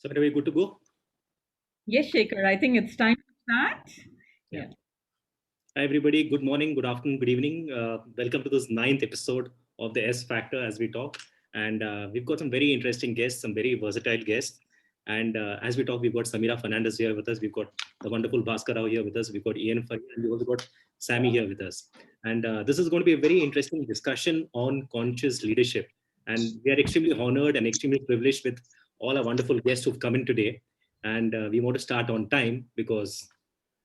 So, are we good to go? Yes, Shaker, I think it's time to start. Yeah. Yeah. Hi, everybody. Good morning, good afternoon, good evening. Welcome to this ninth episode of the S Factor as we talk. And we've got some very interesting guests, some very versatile guests. And as we talk, we've got Samira Fernandez here with us. We've got the wonderful Bhaskar Rao here with us. We've got Ian Faria, and we've also got Sammy here with us. And this is going to be a very interesting discussion on conscious leadership. And we are extremely honored and extremely privileged with all our wonderful guests who've come in today. And we want to start on time because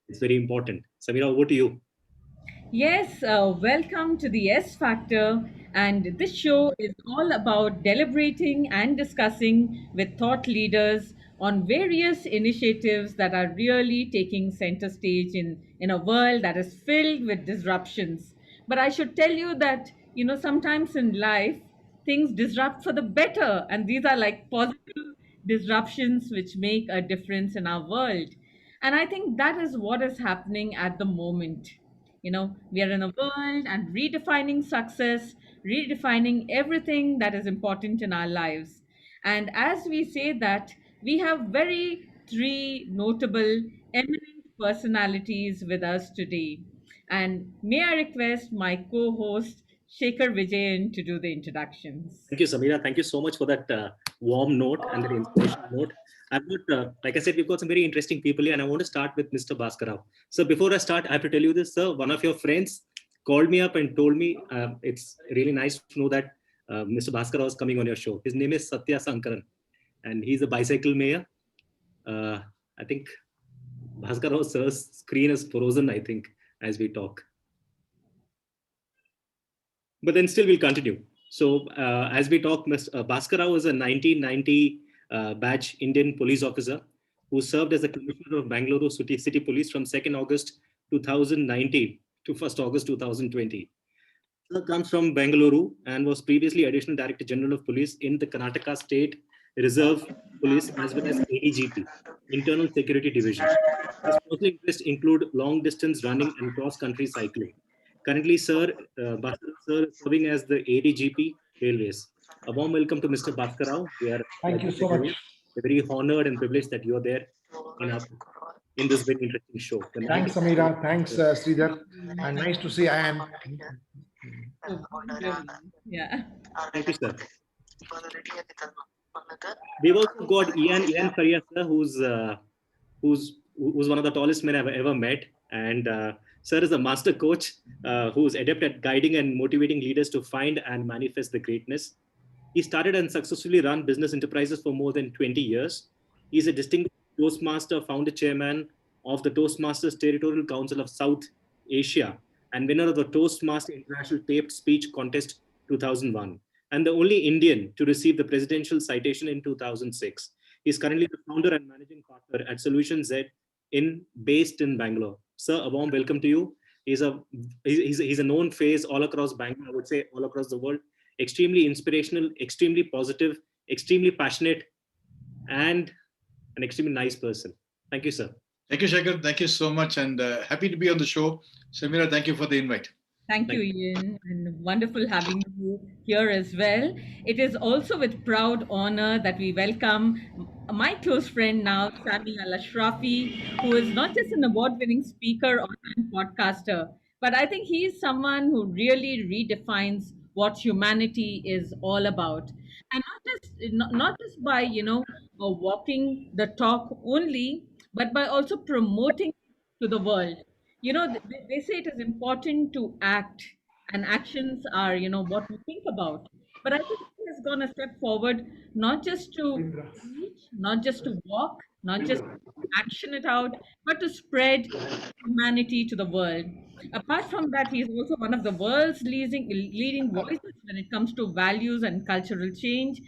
it's very important. Samira, over to you. Yes, welcome to the S Factor. And this show is all about deliberating and discussing with thought leaders on various initiatives that are really taking center stage in a world that is filled with disruptions. But I should tell you that, sometimes in life, things disrupt for the better. And these are like positive disruptions which make a difference in our world. And I think that is what is happening at the moment. We are in a world and redefining success, redefining everything that is important in our lives. And as we say that, we have very three notable, eminent personalities with us today. And may I request my co host, Shekhar Vijayan, to do the introductions? Thank you, Samira. Thank you so much for that warm note and that inspirational note. I've got, like I said, we've got some very interesting people here, and I want to start with Mr. Bhaskar. So before I start, I have to tell you this, sir. One of your friends called me up and told me it's really nice to know that Mr. Bhaskar is coming on your show. His name is Satya Sankaran, and he's a bicycle mayor. I think Bhaskar sir's screen is frozen, I think, as we talk. But then still we'll continue. So as we talk, Bhaskar Rao is a 1990 batch Indian police officer who served as a commissioner of Bangalore City Police from 2nd August 2019 to 1st August 2020. Sir comes from Bangalore and was previously Additional Director General of Police in the Karnataka State Reserve Police as well as ADGP, Internal Security Division. His personal interests include long distance running and cross country cycling. Currently, Bhaskar sir is serving as the ADGP Railways. A warm welcome to Mr. Bhaskar Rao. We are, Thank like you I said, so much. we're very honored and privileged that you are there in, our, in this very interesting show. The ninth Thanks, episode. Amira. Thanks, Sridhar. And nice to see I am. So beautiful. Yeah. Thank you, sir. We've also got Ian Faria, sir, who's one of the tallest men I've ever met, and sir is a master coach who's adept at guiding and motivating leaders to find and manifest the greatness. He started and successfully run business enterprises for more than 20 years. He's a distinguished Toastmaster, founder chairman of the Toastmasters Territorial Council of South Asia, and winner of the Toastmaster International Taped Speech Contest 2001, and the only Indian to receive the presidential citation in 2006. He is currently the founder and managing partner at Solution Z based in Bangalore. Sir, a warm welcome to you. He's a known face all across Bangalore, I would say all across the world. Extremely inspirational, extremely positive, extremely passionate, and an extremely nice person. Thank you, sir. Thank you, Shekhar. Thank you so much, and happy to be on the show. Samira, thank you for the invite. Thank you, Ian, and wonderful having you here as well. It is also with proud honor that we welcome my close friend now, Sami Al Ashrafi, who is not just an award winning speaker or podcaster, but I think he is someone who really redefines what humanity is all about. And not just by, walking the talk only, but by also promoting to the world. They say it is important to act, and actions are, what we think about. But I think he has gone a step forward, not just to preach, not just to walk, not just to action it out, but to spread humanity to the world. Apart from that, he is also one of the world's leading voices when it comes to values and cultural change.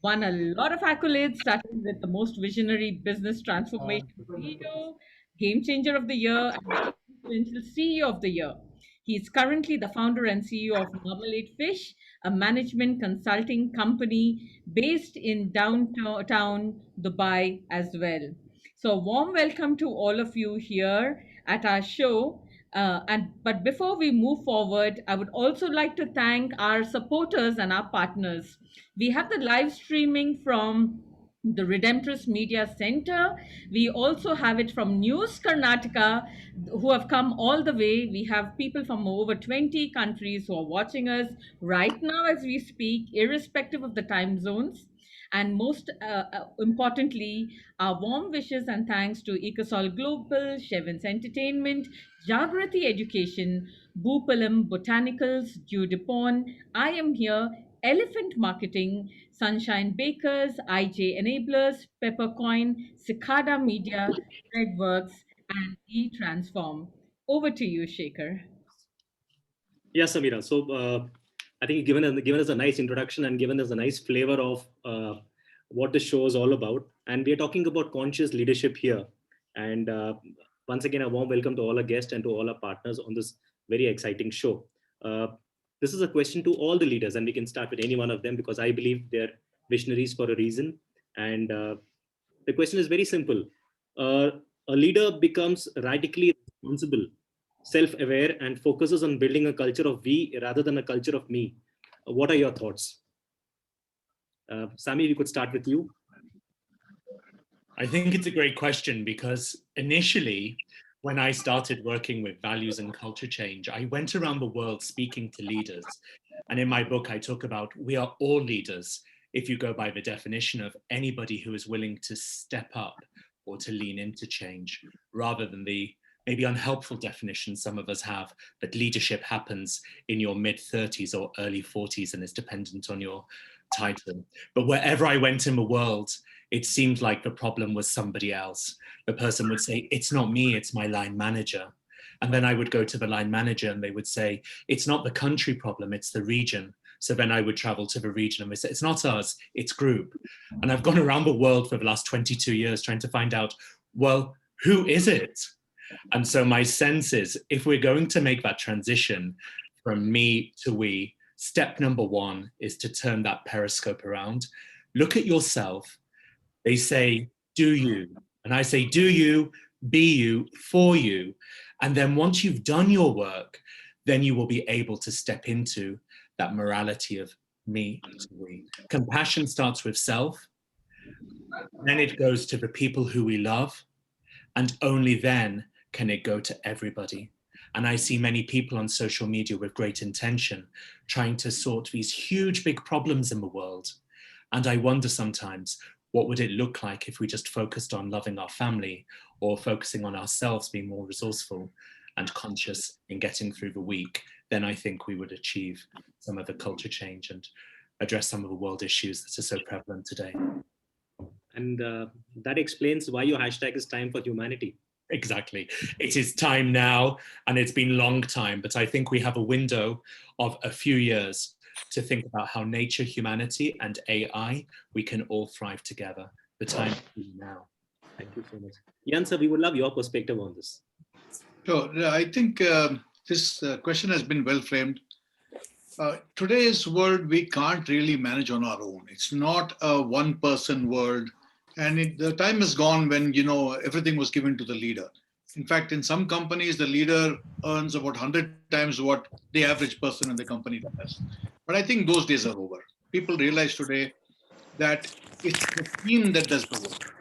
Won a lot of accolades, starting with the most visionary business transformation CEO, Game Changer of the Year, and most influential CEO of the Year. He is currently the founder and CEO of Marmalade Fish, a management consulting company based in downtown Dubai as well. So, warm welcome to all of you here at our show. But before we move forward, I would also like to thank our supporters and our partners. We have the live streaming from the Redemptress Media Center. We also have it from News Karnataka, who have come all the way. We have people from over 20 countries who are watching us right now as we speak, irrespective of the time zones. And most importantly, our warm wishes and thanks to Ecosol Global, Shevins Entertainment, Jagrati Education, Boopalam Botanicals, Dew Dupont, I Am Here, Elephant Marketing, Sunshine Bakers, IJ Enablers, Peppercoin, Cicada Media, Redworks, and eTransform. Over to you, Shekhar. Yeah, Samira. So I think given us a nice introduction and given us a nice flavor of what the show is all about. And we are talking about conscious leadership here. And once again, a warm welcome to all our guests and to all our partners on this very exciting show. This is a question to all the leaders, and we can start with any one of them because I believe they're visionaries for a reason. And the question is very simple. A leader becomes radically responsible, self-aware, and focuses on building a culture of we rather than a culture of me. What are your thoughts? Sami, we could start with you. I think it's a great question because initially, when I started working with values and culture change, I went around the world speaking to leaders. And in my book, I talk about we are all leaders if you go by the definition of anybody who is willing to step up or to lean into change, rather than the maybe unhelpful definition some of us have that leadership happens in your mid-30s or early 40s and is dependent on your title. But wherever I went in the world, it seemed like the problem was somebody else. The person would say, it's not me, it's my line manager. And then I would go to the line manager and they would say, it's not the country problem, it's the region. So then I would travel to the region and we say, it's not us, it's group. And I've gone around the world for the last 22 years trying to find out, well, who is it? And so my sense is, if we're going to make that transition from me to we, step number one is to turn that periscope around. Look at yourself. They say, do you? And I say, do you, be you, for you. And then once you've done your work, then you will be able to step into that morality of me to we. Compassion starts with self. Then it goes to the people who we love. And only then can it go to everybody. And I see many people on social media with great intention trying to sort these huge, big problems in the world. And I wonder sometimes, what would it look like if we just focused on loving our family or focusing on ourselves, being more resourceful and conscious in getting through the week? Then I think we would achieve some of the culture change and address some of the world issues that are so prevalent today. And that explains why your hashtag is Time for Humanity. Exactly. It is time now, and it's been a long time, but I think we have a window of a few years to think about how nature, humanity, and AI, we can all thrive together. The time is now. Thank you so much. Jan, sir, we would love your perspective on this. Sure. I think this question has been well framed. Today's world, we can't really manage on our own. It's not a one-person world. And the time is gone when, everything was given to the leader. In fact, in some companies, the leader earns about 100 times what the average person in the company does. But I think those days are over. People realize today that it's the team that does the work.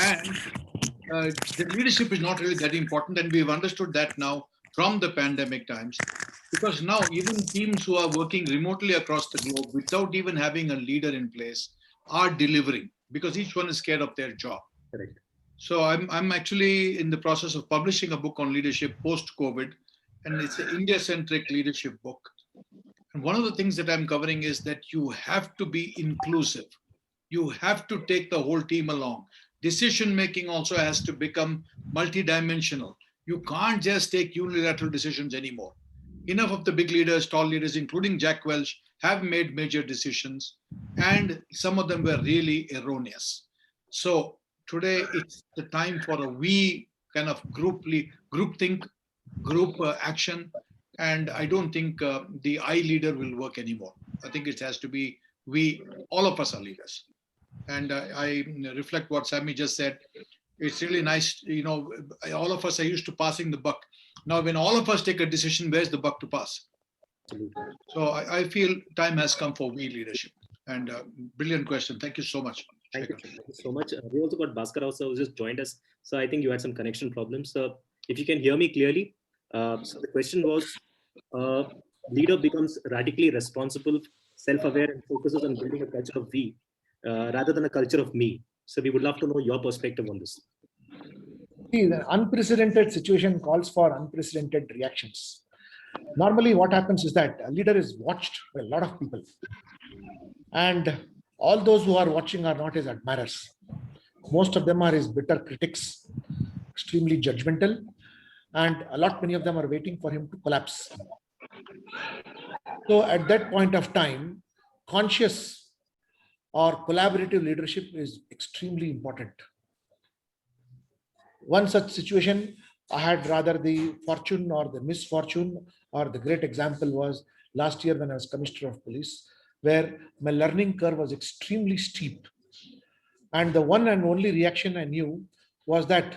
And the leadership is not really that important. And we've understood that now from the pandemic times. Because now even teams who are working remotely across the globe without even having a leader in place are delivering, because each one is scared of their job. Correct. So I'm actually in the process of publishing a book on leadership post-COVID, and it's an India-centric leadership book. And one of the things that I'm covering is that you have to be inclusive. You have to take the whole team along. Decision-making also has to become multidimensional. You can't just take unilateral decisions anymore. Enough of the big leaders, tall leaders, including Jack Welch, have made major decisions, and some of them were really erroneous. So today it's the time for a we kind of group think, group action, and I don't think the I leader will work anymore. I think it has to be we, all of us are leaders. And I reflect what Sammy just said. It's really nice, all of us are used to passing the buck. Now, when all of us take a decision, where's the buck to pass? So I feel time has come for we leadership. And brilliant question. Thank you so much. Thank you. Thank you so much. We also got Bhaskar also who just joined us. So I think you had some connection problems. So if you can hear me clearly, so the question was, leader becomes radically responsible, self-aware, and focuses on building a culture of we rather than a culture of me. So we would love to know your perspective on this. See, the unprecedented situation calls for unprecedented reactions. Normally, what happens is that a leader is watched by a lot of people, and all those who are watching are not his admirers. Most of them are his bitter critics, extremely judgmental, and many of them are waiting for him to collapse. So at that point of time, conscious or collaborative leadership is extremely important. One such situation, I had rather the fortune or the misfortune, or the great example was last year when I was Commissioner of Police, where my learning curve was extremely steep. And the one and only reaction I knew was that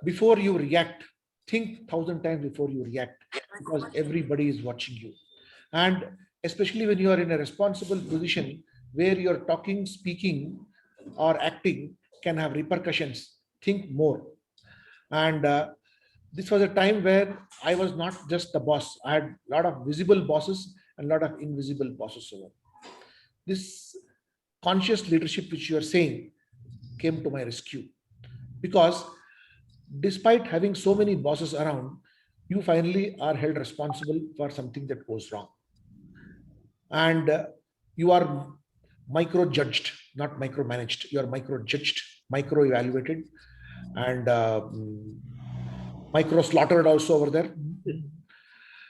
before you react, think 1,000 times before you react, because everybody is watching you. And especially when you are in a responsible position where you're talking, speaking, or acting can have repercussions, think more. And this was a time where I was not just the boss. I had a lot of visible bosses and a lot of invisible bosses. This conscious leadership, which you are saying, came to my rescue, because despite having so many bosses around, you finally are held responsible for something that goes wrong. And you are micro-judged, not micromanaged. You are micro-judged, micro-evaluated, and micro-slaughtered also over there.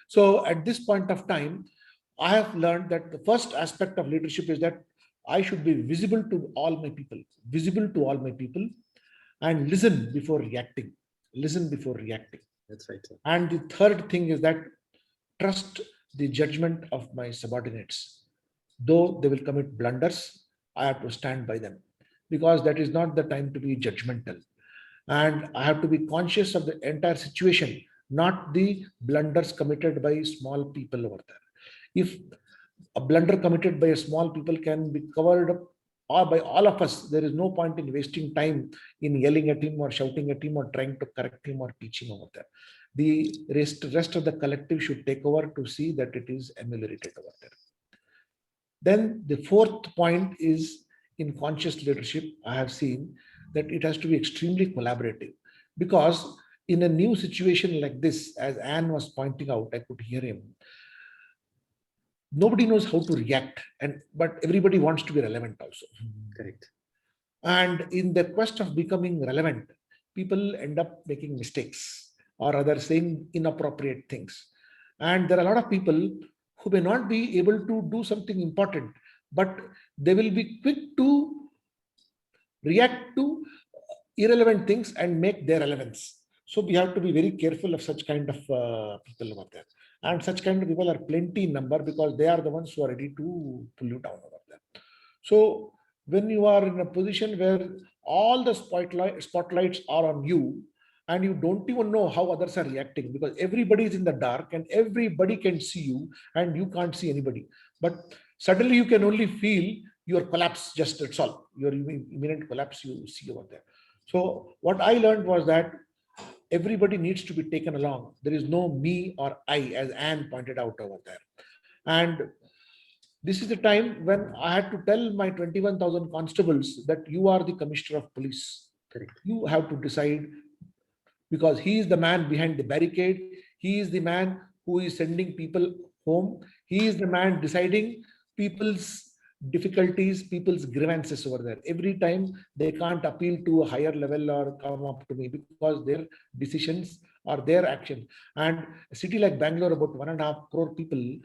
So at this point of time, I have learned that the first aspect of leadership is that I should be visible to all my people, and listen before reacting. Listen before reacting. That's right, sir. And the third thing is that trust the judgment of my subordinates. Though they will commit blunders, I have to stand by them, because that is not the time to be judgmental. And I have to be conscious of the entire situation, not the blunders committed by small people over there. If a blunder committed by a small people can be covered up or by all of us, there is no point in wasting time in yelling at him or shouting at him or trying to correct him or teach him over there. The rest of the collective should take over to see that it is ameliorated over there. Then the fourth point is, in conscious leadership, I have seen that it has to be extremely collaborative, because in a new situation like this, as Anne was pointing out, I could hear him, nobody knows how to react, but everybody wants to be relevant also. Correct. And in the quest of becoming relevant, people end up making mistakes or other saying inappropriate things. And there are a lot of people who may not be able to do something important, but they will be quick to react to irrelevant things and make their relevance. So we have to be very careful of such kind of people over there. And such kind of people are plenty in number, because they are the ones who are ready to pull you down over there. So when you are in a position where all the spotlights are on you, and you don't even know how others are reacting, because everybody is in the dark and everybody can see you and you can't see anybody. But suddenly you can only feel your collapse, just that's all. Your imminent collapse you see over there. So what I learned was that everybody needs to be taken along. There is no me or I, as Anne pointed out over there. And this is the time when I had to tell my 21,000 constables that you are the Commissioner of Police. Correct. You have to decide, because he is the man behind the barricade. He is the man who is sending people home. He is the man deciding people's difficulties, people's grievances over there. Every time they can't appeal to a higher level or come up to me, because their decisions are their action. And a city like Bangalore, about 1.5 crore people,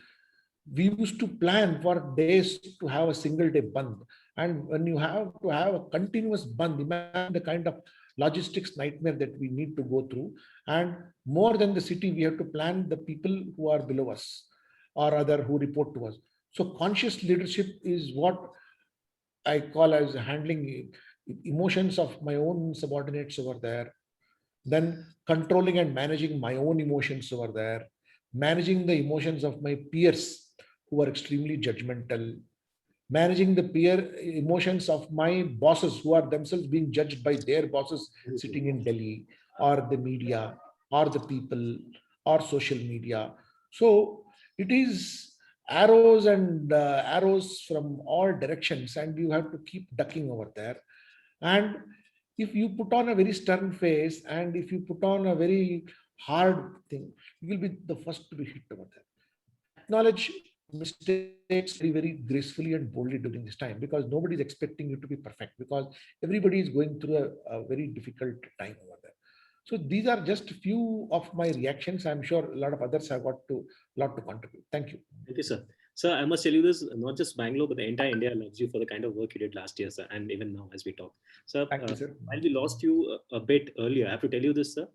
we used to plan for days to have a single day band. And when you have to have a continuous band, imagine the kind of logistics nightmare that we need to go through. And more than the city, we have to plan the people who are below us or other who report to us. So conscious leadership is what I call as handling emotions of my own subordinates over there, then controlling and managing my own emotions over there, managing the emotions of my peers who are extremely judgmental, managing the peer emotions of my bosses who are themselves being judged by their bosses sitting in Delhi, or the media, or the people, or social media. So it is arrows and arrows from all directions, and you have to keep ducking over there. And if you put on a very stern face, and if you put on a very hard thing, you will be the first to be hit over there. Acknowledge mistakes very, very gracefully and boldly during this time, because nobody is expecting you to be perfect, because everybody is going through a very difficult time over there. So these are just a few of my reactions. I'm sure a lot of others have got to lot to contribute. Thank you. Thank you, sir. Sir, I must tell you this, not just Bangalore, but the entire India loves you for the kind of work you did last year, sir, and even now as we talk. Sir, Thank you, sir. while we lost you a bit earlier, I have to tell you this, sir.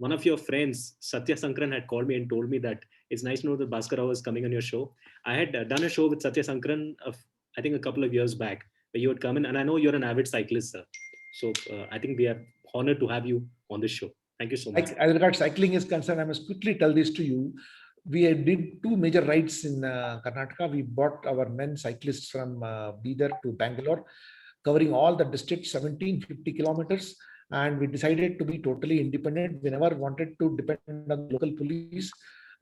One of your friends, Satya Sankran, had called me and told me that it's nice to know that Bhaskar Rao is coming on your show. I had done a show with Satya Sankran, I think a couple of years back, where you had come in, and I know you're an avid cyclist, sir. So I think we are honored to have you on this show. Thank you so much. As regards cycling is concerned, I must quickly tell this to you. We did two major rides in Karnataka. We brought our men cyclists from Bidar to Bangalore, covering all the districts, 1750 kilometers. And we decided to be totally independent. We never wanted to depend on local police.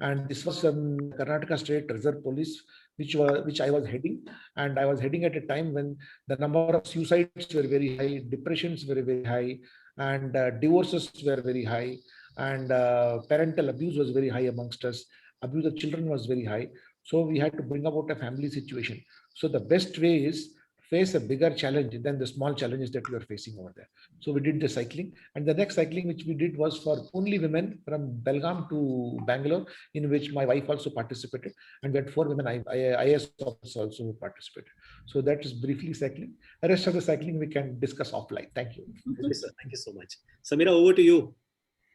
And this was Karnataka State Reserve Police, which I was heading. And I was heading at a time when the number of suicides were very high, depressions were very high, and divorces were very high, and parental abuse was very high amongst us. Abuse of children was very high. So we had to bring about a family situation. So the best way is face a bigger challenge than the small challenges that you are facing over there. So we did the cycling, and the next cycling which we did was for only women from Belgaum to Bangalore, in which my wife also participated, and we had 4 women IAS officers also participated. So that is briefly cycling. The rest of the cycling we can discuss offline. Thank you. Thank you, sir. Thank you so much. Samira, over to you.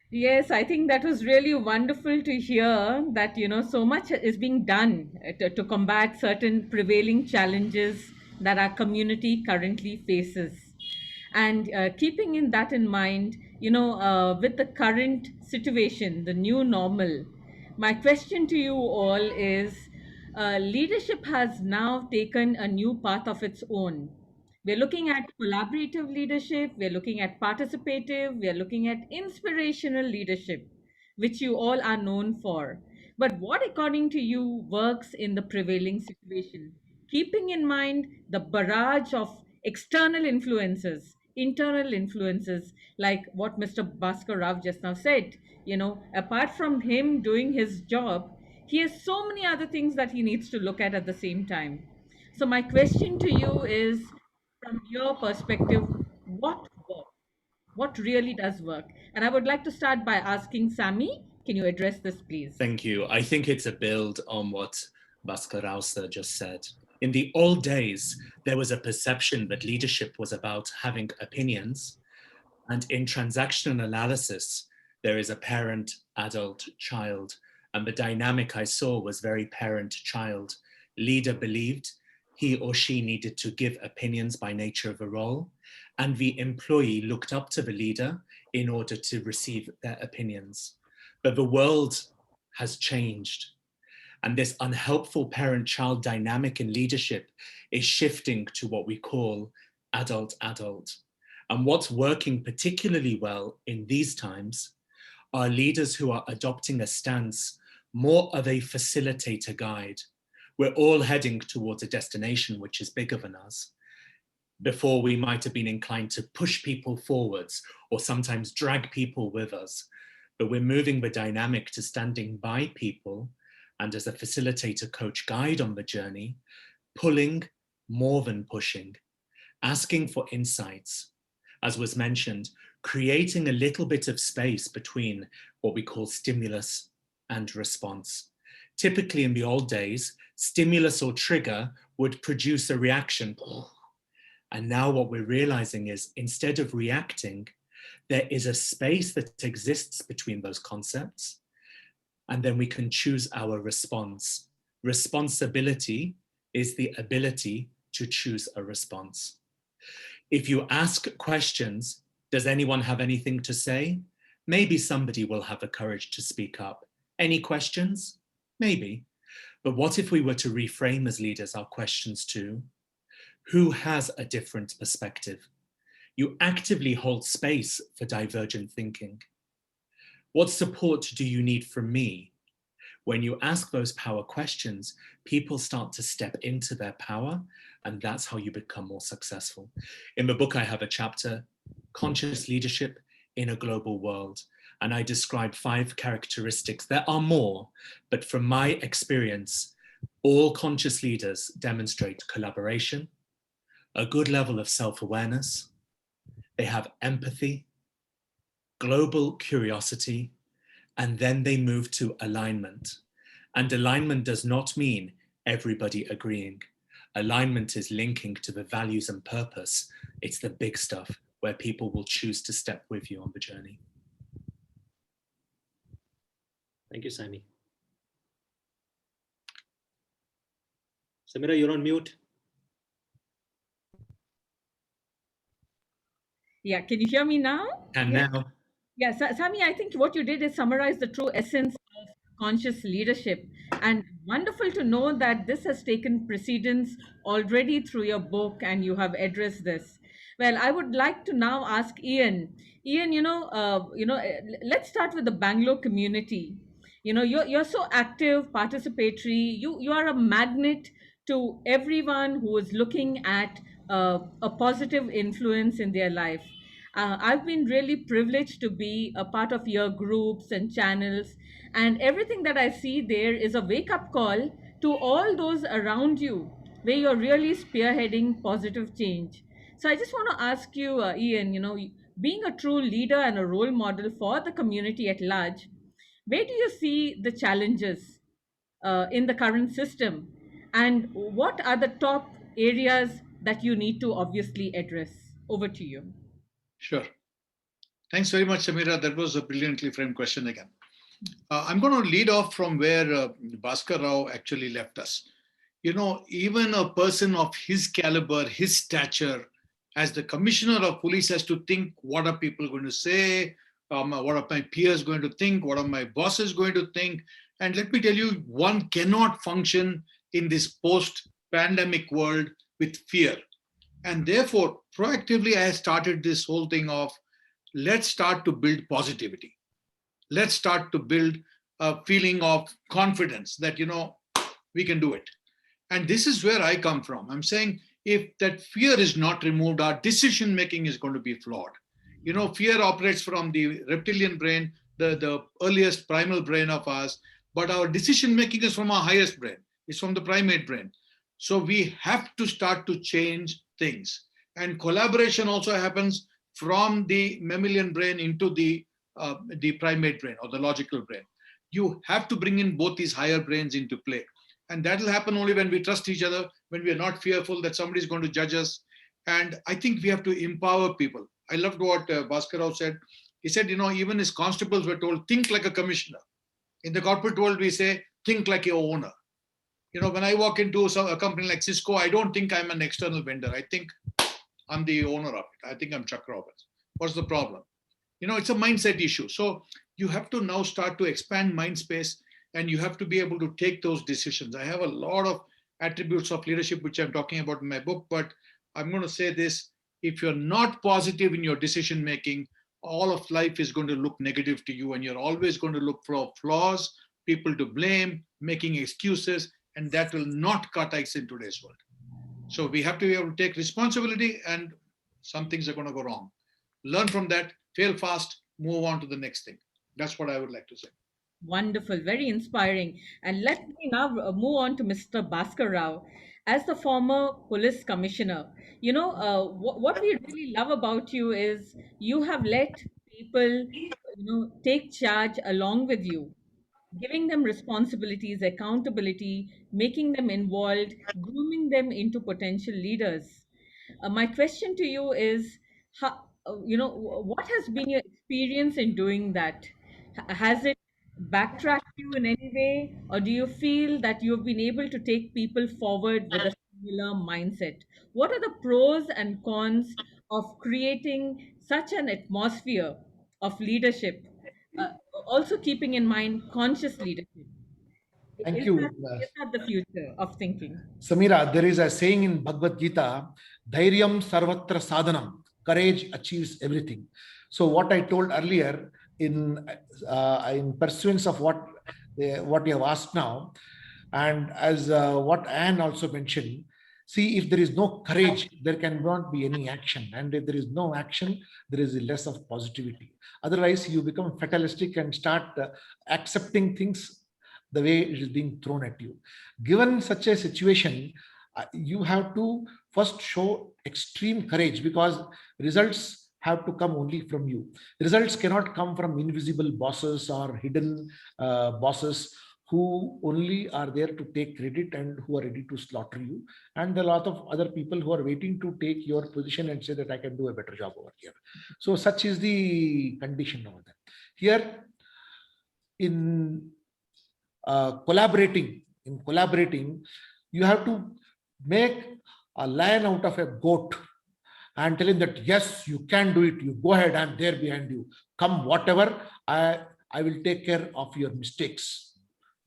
Yes, I think that was really wonderful to hear that, so much is being done to combat certain prevailing challenges that our community currently faces. And keeping that in mind, with the current situation, the new normal, my question to you all is, leadership has now taken a new path of its own. We're looking at collaborative leadership, we're looking at participative, we're looking at inspirational leadership, which you all are known for. But what, according to you, works in the prevailing situation? Keeping in mind the barrage of external influences, internal influences, like what Mr. Bhaskar Rao just now said. Apart from him doing his job, he has so many other things that he needs to look at the same time. So, my question to you is, from your perspective, what works? What really does work? And I would like to start by asking Sammy, can you address this, please? Thank you. I think it's a build on what Bhaskar Rao sir just said. In the old days, there was a perception that leadership was about having opinions. And in transactional analysis, there is a parent, adult, child. And the dynamic I saw was very parent-child. Leader believed he or she needed to give opinions by nature of a role, and the employee looked up to the leader in order to receive their opinions. But the world has changed, and this unhelpful parent-child dynamic in leadership is shifting to what we call adult-adult. And what's working particularly well in these times are leaders who are adopting a stance more of a facilitator guide. We're all heading towards a destination which is bigger than us. Before, we might have been inclined to push people forwards or sometimes drag people with us, but we're moving the dynamic to standing by people and as a facilitator, coach, guide on the journey, pulling more than pushing, asking for insights. As was mentioned, creating a little bit of space between what we call stimulus and response. Typically in the old days, stimulus or trigger would produce a reaction. And now what we're realizing is, instead of reacting, there is a space that exists between those concepts, and then we can choose our response. Responsibility is the ability to choose a response. If you ask questions, does anyone have anything to say? Maybe somebody will have the courage to speak up. Any questions? Maybe. But what if we were to reframe as leaders our questions to who has a different perspective? You actively hold space for divergent thinking. What support do you need from me? When you ask those power questions, people start to step into their power, and that's how you become more successful. In the book, I have a chapter, Conscious Leadership in a Global World, and I describe 5 characteristics. There are more, but from my experience, all conscious leaders demonstrate collaboration, a good level of self-awareness, they have empathy, global curiosity, and then they move to alignment. And alignment does not mean everybody agreeing. Alignment is linking to the values and purpose. It's the big stuff where people will choose to step with you on the journey. Thank you, Sami. Samira, you're on mute. Yeah, can you hear me now? And now, Yeah, Sami, I think what you did is summarize the true essence of conscious leadership. And wonderful to know that this has taken precedence already through your book and you have addressed this. Well, I would like to now ask Ian. Ian, let's start with the Bangalore community. You're so active, participatory. You are a magnet to everyone who is looking at a positive influence in their life. I've been really privileged to be a part of your groups and channels, and everything that I see there is a wake up call to all those around you where you're really spearheading positive change. So I just want to ask you, Ian, being a true leader and a role model for the community at large, where do you see the challenges in the current system? And what are the top areas that you need to obviously address? Over to you. Sure. Thanks very much, Samira. That was a brilliantly framed question again. I'm going to lead off from where Bhaskar Rao actually left us. Even a person of his caliber, his stature, as the commissioner of police has to think, what are people going to say? What are my peers going to think? What are my bosses going to think? And let me tell you, one cannot function in this post-pandemic world with fear. And therefore, proactively, I started this whole thing of, let's start to build positivity. Let's start to build a feeling of confidence that, we can do it. And this is where I come from. I'm saying if that fear is not removed, our decision-making is going to be flawed. Fear operates from the reptilian brain, the earliest primal brain of ours, but our decision-making is from our highest brain. It's from the primate brain. So we have to start to change things. And collaboration also happens from the mammalian brain into the primate brain or the logical brain. You have to bring in both these higher brains into play. And that will happen only when we trust each other, when we are not fearful that somebody is going to judge us. And I think we have to empower people. I loved what Bhaskar Rao said. He said, even his constables were told, think like a commissioner. In the corporate world, we say, think like your owner. When I walk into a company like Cisco, I don't think I'm an external vendor. I think I'm the owner of it. I think I'm Chuck Roberts. What's the problem? It's a mindset issue. So you have to now start to expand mind space, and you have to be able to take those decisions. I have a lot of attributes of leadership, which I'm talking about in my book, but I'm going to say this. If you're not positive in your decision-making, all of life is going to look negative to you, and you're always going to look for flaws, people to blame, making excuses, and that will not cut ice in today's world. So we have to be able to take responsibility, and some things are going to go wrong. Learn from that, fail fast, move on to the next thing. That's what I would like to say. Wonderful, very inspiring. And let me now move on to Mr. Bhaskar Rao. As the former police commissioner, what we really love about you is you have let people, take charge along with you, giving them responsibilities, accountability, making them involved, grooming them into potential leaders. My question to you is, what has been your experience in doing that? Has it backtracked you in any way, or do you feel that you've been able to take people forward with a similar mindset? What are the pros and cons of creating such an atmosphere of leadership, uh, also keeping in mind conscious leadership? Thank Is you. that the future of thinking? Samira, there is a saying in Bhagavad Gita, Dhairyam Sarvatra Sadhanam, courage achieves everything. So what I told earlier in pursuance of what you have asked now, and as what Anne also mentioned, see, if there is no courage, there cannot be any action. And if there is no action, there is less of positivity. Otherwise, you become fatalistic and start accepting things the way it is being thrown at you. Given such a situation, you have to first show extreme courage, because results have to come only from you. Results cannot come from invisible bosses or hidden bosses who only are there to take credit and who are ready to slaughter you. And there are a lot of other people who are waiting to take your position and say that I can do a better job over here. So such is the condition over there. Here, in collaborating, you have to make a lion out of a goat and tell him that yes, you can do it. You go ahead, I'm there behind you. Come whatever, I will take care of your mistakes.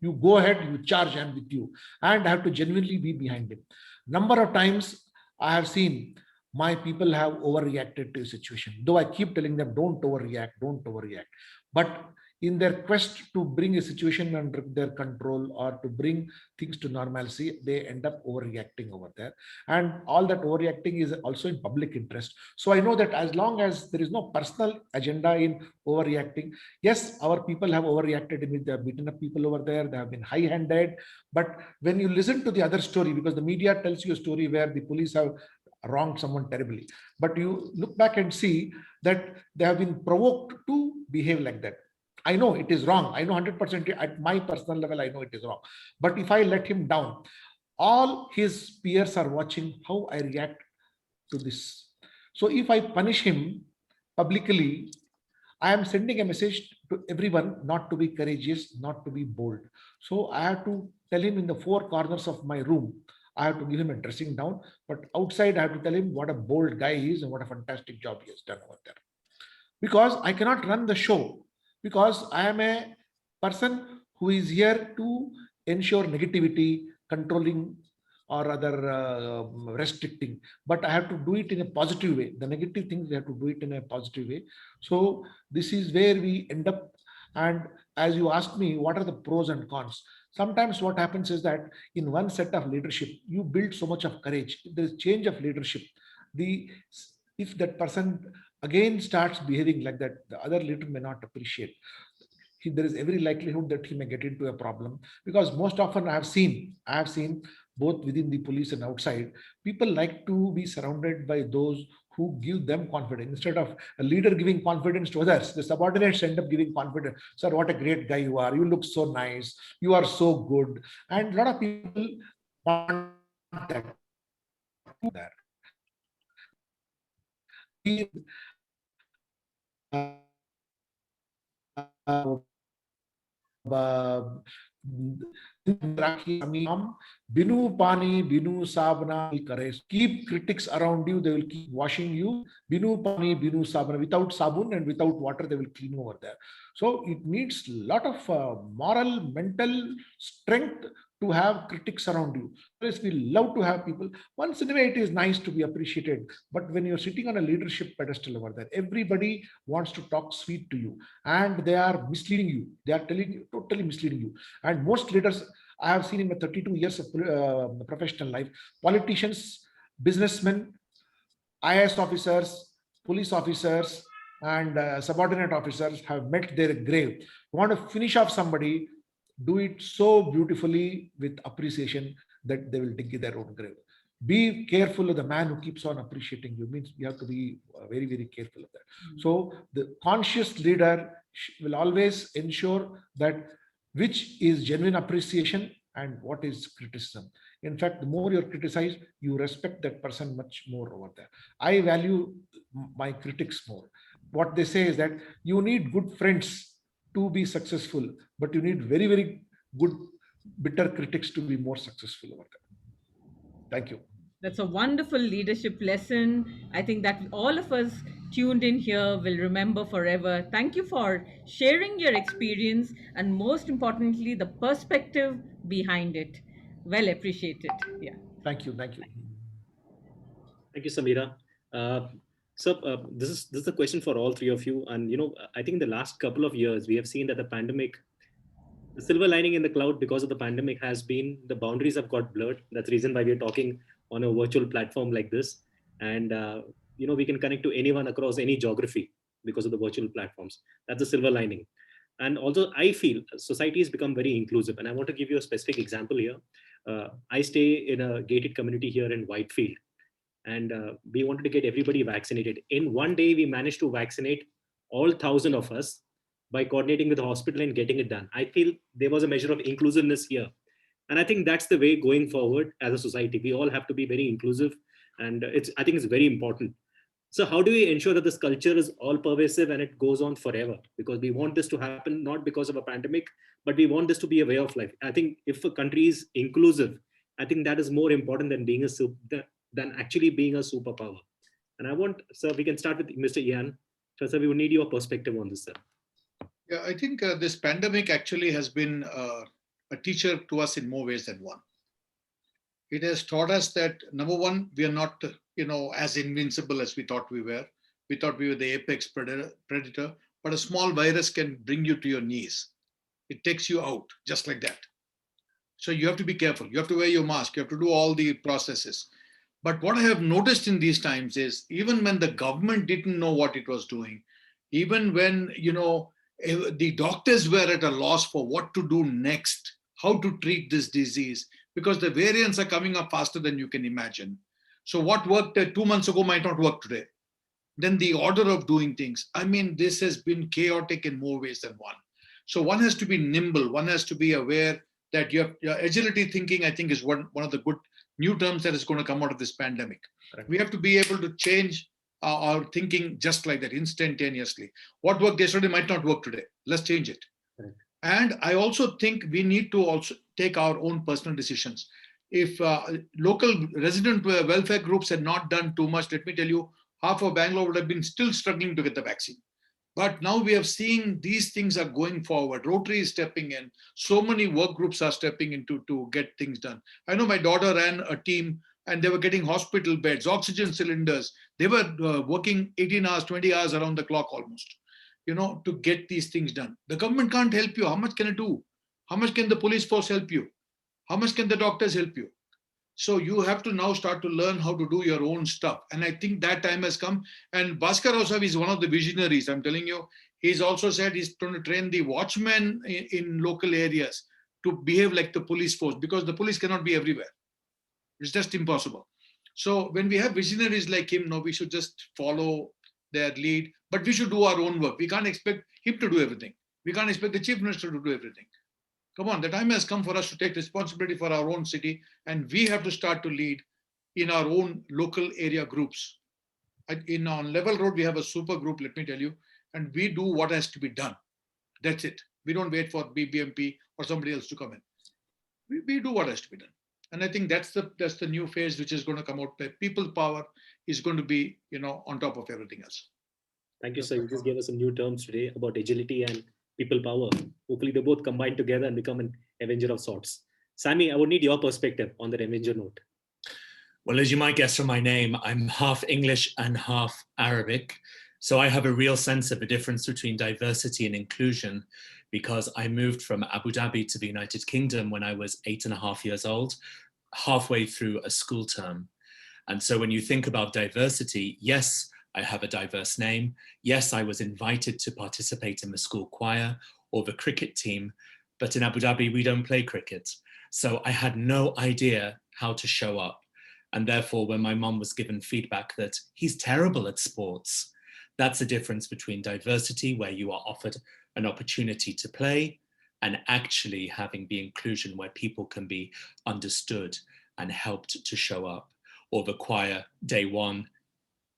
You go ahead, you charge, I'm with you. And I have to genuinely be behind him. Number of times I have seen my people have overreacted to a situation, though I keep telling them, don't overreact, don't overreact. But in their quest to bring a situation under their control or to bring things to normalcy, they end up overreacting over there. And all that overreacting is also in public interest. So I know that as long as there is no personal agenda in overreacting, yes, our people have overreacted. They have beaten up people over there. They have been high-handed. But when you listen to the other story, because the media tells you a story where the police have wronged someone terribly, but you look back and see that they have been provoked to behave like that. I know it is wrong. I know 100% at my personal level, I know it is wrong. But if I let him down, all his peers are watching how I react to this. So if I punish him publicly, I am sending a message to everyone not to be courageous, not to be bold. So I have to tell him in the four corners of my room, I have to give him a dressing down, but outside I have to tell him what a bold guy he is and what a fantastic job he has done over there. Because I cannot run the show, because I am a person who is here to ensure negativity, controlling or other restricting, but I have to do it in a positive way. The negative things, we have to do it in a positive way. So this is where we end up. And as you asked me, what are the pros and cons? Sometimes what happens is that in one set of leadership, you build so much of courage. If there is change of leadership, if that person again starts behaving like that, the other leader may not appreciate. There is every likelihood that he may get into a problem, because most often I have seen both within the police and outside, people like to be surrounded by those who give them confidence. Instead of a leader giving confidence to others, the subordinates end up giving confidence. Sir, what a great guy you are. You look so nice. You are so good. And a lot of people want that. Binu pani, binu sabna, keep critics around you, they will keep washing you. Binu pani, binu sabna, without sabun and without water, they will clean over there. So it needs a lot of moral, mental strength to have critics around you. Yes, we love to have people. Once in a way, it is nice to be appreciated. But when you're sitting on a leadership pedestal over there, everybody wants to talk sweet to you, and they are misleading you. They are telling you, totally misleading you. And most leaders I have seen in my 32 years of professional life, politicians, businessmen, IAS officers, police officers, and subordinate officers have met their grave. You want to finish off somebody, do it so beautifully with appreciation that they will dig their own grave. Be careful of the man who keeps on appreciating you. Means you have to be very, very careful of that. So the conscious leader will always ensure that which is genuine appreciation and what is criticism. In fact, the more you're criticized, you respect that person much more over there. I value my critics more. What they say is that you need good friends to be successful, but you need very, very good, bitter critics to be more successful over there. Thank you. That's a wonderful leadership lesson. I think that all of us tuned in here will remember forever. Thank you for sharing your experience and, most importantly, the perspective behind it. Well appreciated. Yeah. Thank you. Thank you. Thank you, Samira. This is a question for all three of you. And I think in the last couple of years, we have seen that the silver lining in the cloud because of the pandemic has been the boundaries have got blurred. That's the reason why we're talking on a virtual platform like this. And we can connect to anyone across any geography because of the virtual platforms. That's the silver lining. And also, I feel society has become very inclusive. And I want to give you a specific example here. I stay in a gated community here in Whitefield, and we wanted to get everybody vaccinated. In one day, we managed to vaccinate all 1,000 of us by coordinating with the hospital and getting it done. I feel there was a measure of inclusiveness here. And I think that's the way going forward as a society. We all have to be very inclusive. And I think it's very important. So how do we ensure that this culture is all pervasive and it goes on forever? Because we want this to happen, not because of a pandemic, but we want this to be a way of life. I think if a country is inclusive, I think that is more important than than actually being a superpower. And sir, we can start with Mr. Ian. So, sir, we would need your perspective on this, sir. Yeah, I think this pandemic actually has been a teacher to us in more ways than one. It has taught us that, number one, we are not, as invincible as we thought we were. We thought we were the apex predator, but a small virus can bring you to your knees. It takes you out just like that. So you have to be careful. You have to wear your mask. You have to do all the processes. But what I have noticed in these times is even when the government didn't know what it was doing, even when, the doctors were at a loss for what to do next, how to treat this disease, because the variants are coming up faster than you can imagine. So what worked 2 months ago might not work today. Then the order of doing things. I mean, this has been chaotic in more ways than one. So one has to be nimble. One has to be aware that your agility thinking, I think, is one of the good new terms that is going to come out of this pandemic. Correct. We have to be able to change our thinking just like that, instantaneously. What worked yesterday might not work today. Let's change it. Correct. And I also think we need to also take our own personal decisions. If local resident welfare groups had not done too much, let me tell you, half of Bangalore would have been still struggling to get the vaccine. But now we have seen these things are going forward. Rotary is stepping in. So many work groups are stepping in to get things done. I know my daughter ran a team and they were getting hospital beds, oxygen cylinders. They were working 18 hours, 20 hours around the clock almost, to get these things done. The government can't help you. How much can it do? How much can the police force help you? How much can the doctors help you? So you have to now start to learn how to do your own stuff. And I think that time has come. And Bhaskar Rao is one of the visionaries. I'm telling you, he's also said he's going to train the watchmen in local areas to behave like the police force, because the police cannot be everywhere. It's just impossible. So when we have visionaries like him, we should just follow their lead, but we should do our own work. We can't expect him to do everything. We can't expect the chief minister to do everything. Come on, the time has come for us to take responsibility for our own city, and we have to start to lead in our own local area groups. On Level Road, we have a super group, let me tell you, and we do what has to be done. That's it. We don't wait for BBMP or somebody else to come in. We do what has to be done. And I think that's the new phase which is going to come out, where people power is going to be, on top of everything else. Thank you, sir. You just gave us some new terms today about agility and people power. Hopefully they both combine together and become an Avenger of sorts. Sammy, I would need your perspective on that Avenger note. Well, as you might guess from my name, I'm half English and half Arabic. So I have a real sense of the difference between diversity and inclusion, because I moved from Abu Dhabi to the United Kingdom when I was 8.5 years old, halfway through a school term. And so when you think about diversity, yes, I have a diverse name. Yes, I was invited to participate in the school choir or the cricket team, but in Abu Dhabi, we don't play cricket. So I had no idea how to show up. And therefore, when my mom was given feedback that he's terrible at sports, that's the difference between diversity, where you are offered an opportunity to play, and actually having the inclusion where people can be understood and helped to show up. Or the choir, day one,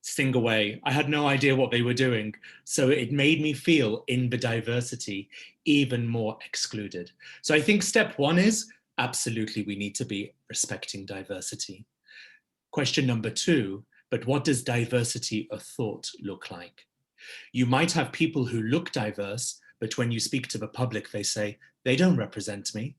sing away. I had no idea what they were doing. So it made me feel in the diversity even more excluded. So I think step one is absolutely we need to be respecting diversity. Question number two, but what does diversity of thought look like? You might have people who look diverse, but when you speak to the public, they say, they don't represent me.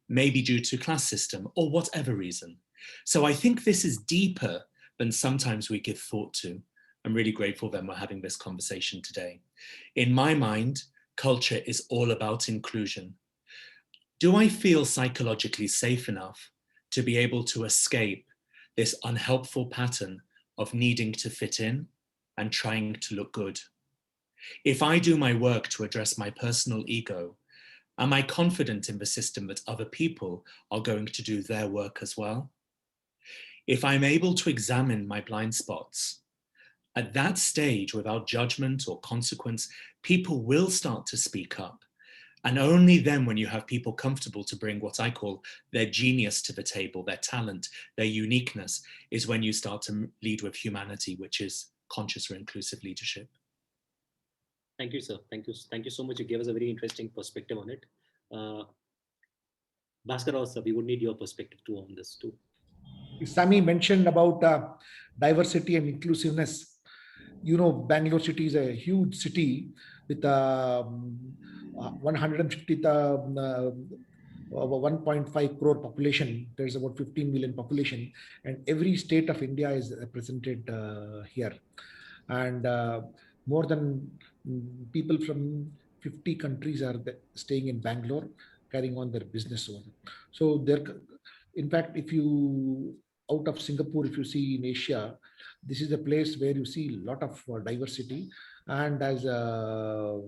maybe due to class system or whatever reason. So I think this is deeper than sometimes we give thought to. I'm really grateful that we're having this conversation today. In my mind, culture is all about inclusion. Do I feel psychologically safe enough to be able to escape this unhelpful pattern of needing to fit in and trying to look good? If I do my work to address my personal ego, am I confident in the system that other people are going to do their work as well? If I'm able to examine my blind spots, at that stage, without judgment or consequence, people will start to speak up. And only then, when you have people comfortable to bring what I call their genius to the table, their talent, their uniqueness, is when you start to lead with humanity, which is conscious or inclusive leadership. Thank you, sir. Thank you. Thank you so much. You gave us a very interesting perspective on it. Bhaskar, also, we would need your perspective too on this too. Sami mentioned about diversity and inclusiveness. You know, Bangalore city is a huge city with 1.5 crore population. There's about 15 million population, and every state of India is represented here. And more than people from 50 countries are staying in Bangalore, carrying on their business over. So there, in fact, if you out of Singapore, if you see in Asia, this is a place where you see a lot of diversity. And as the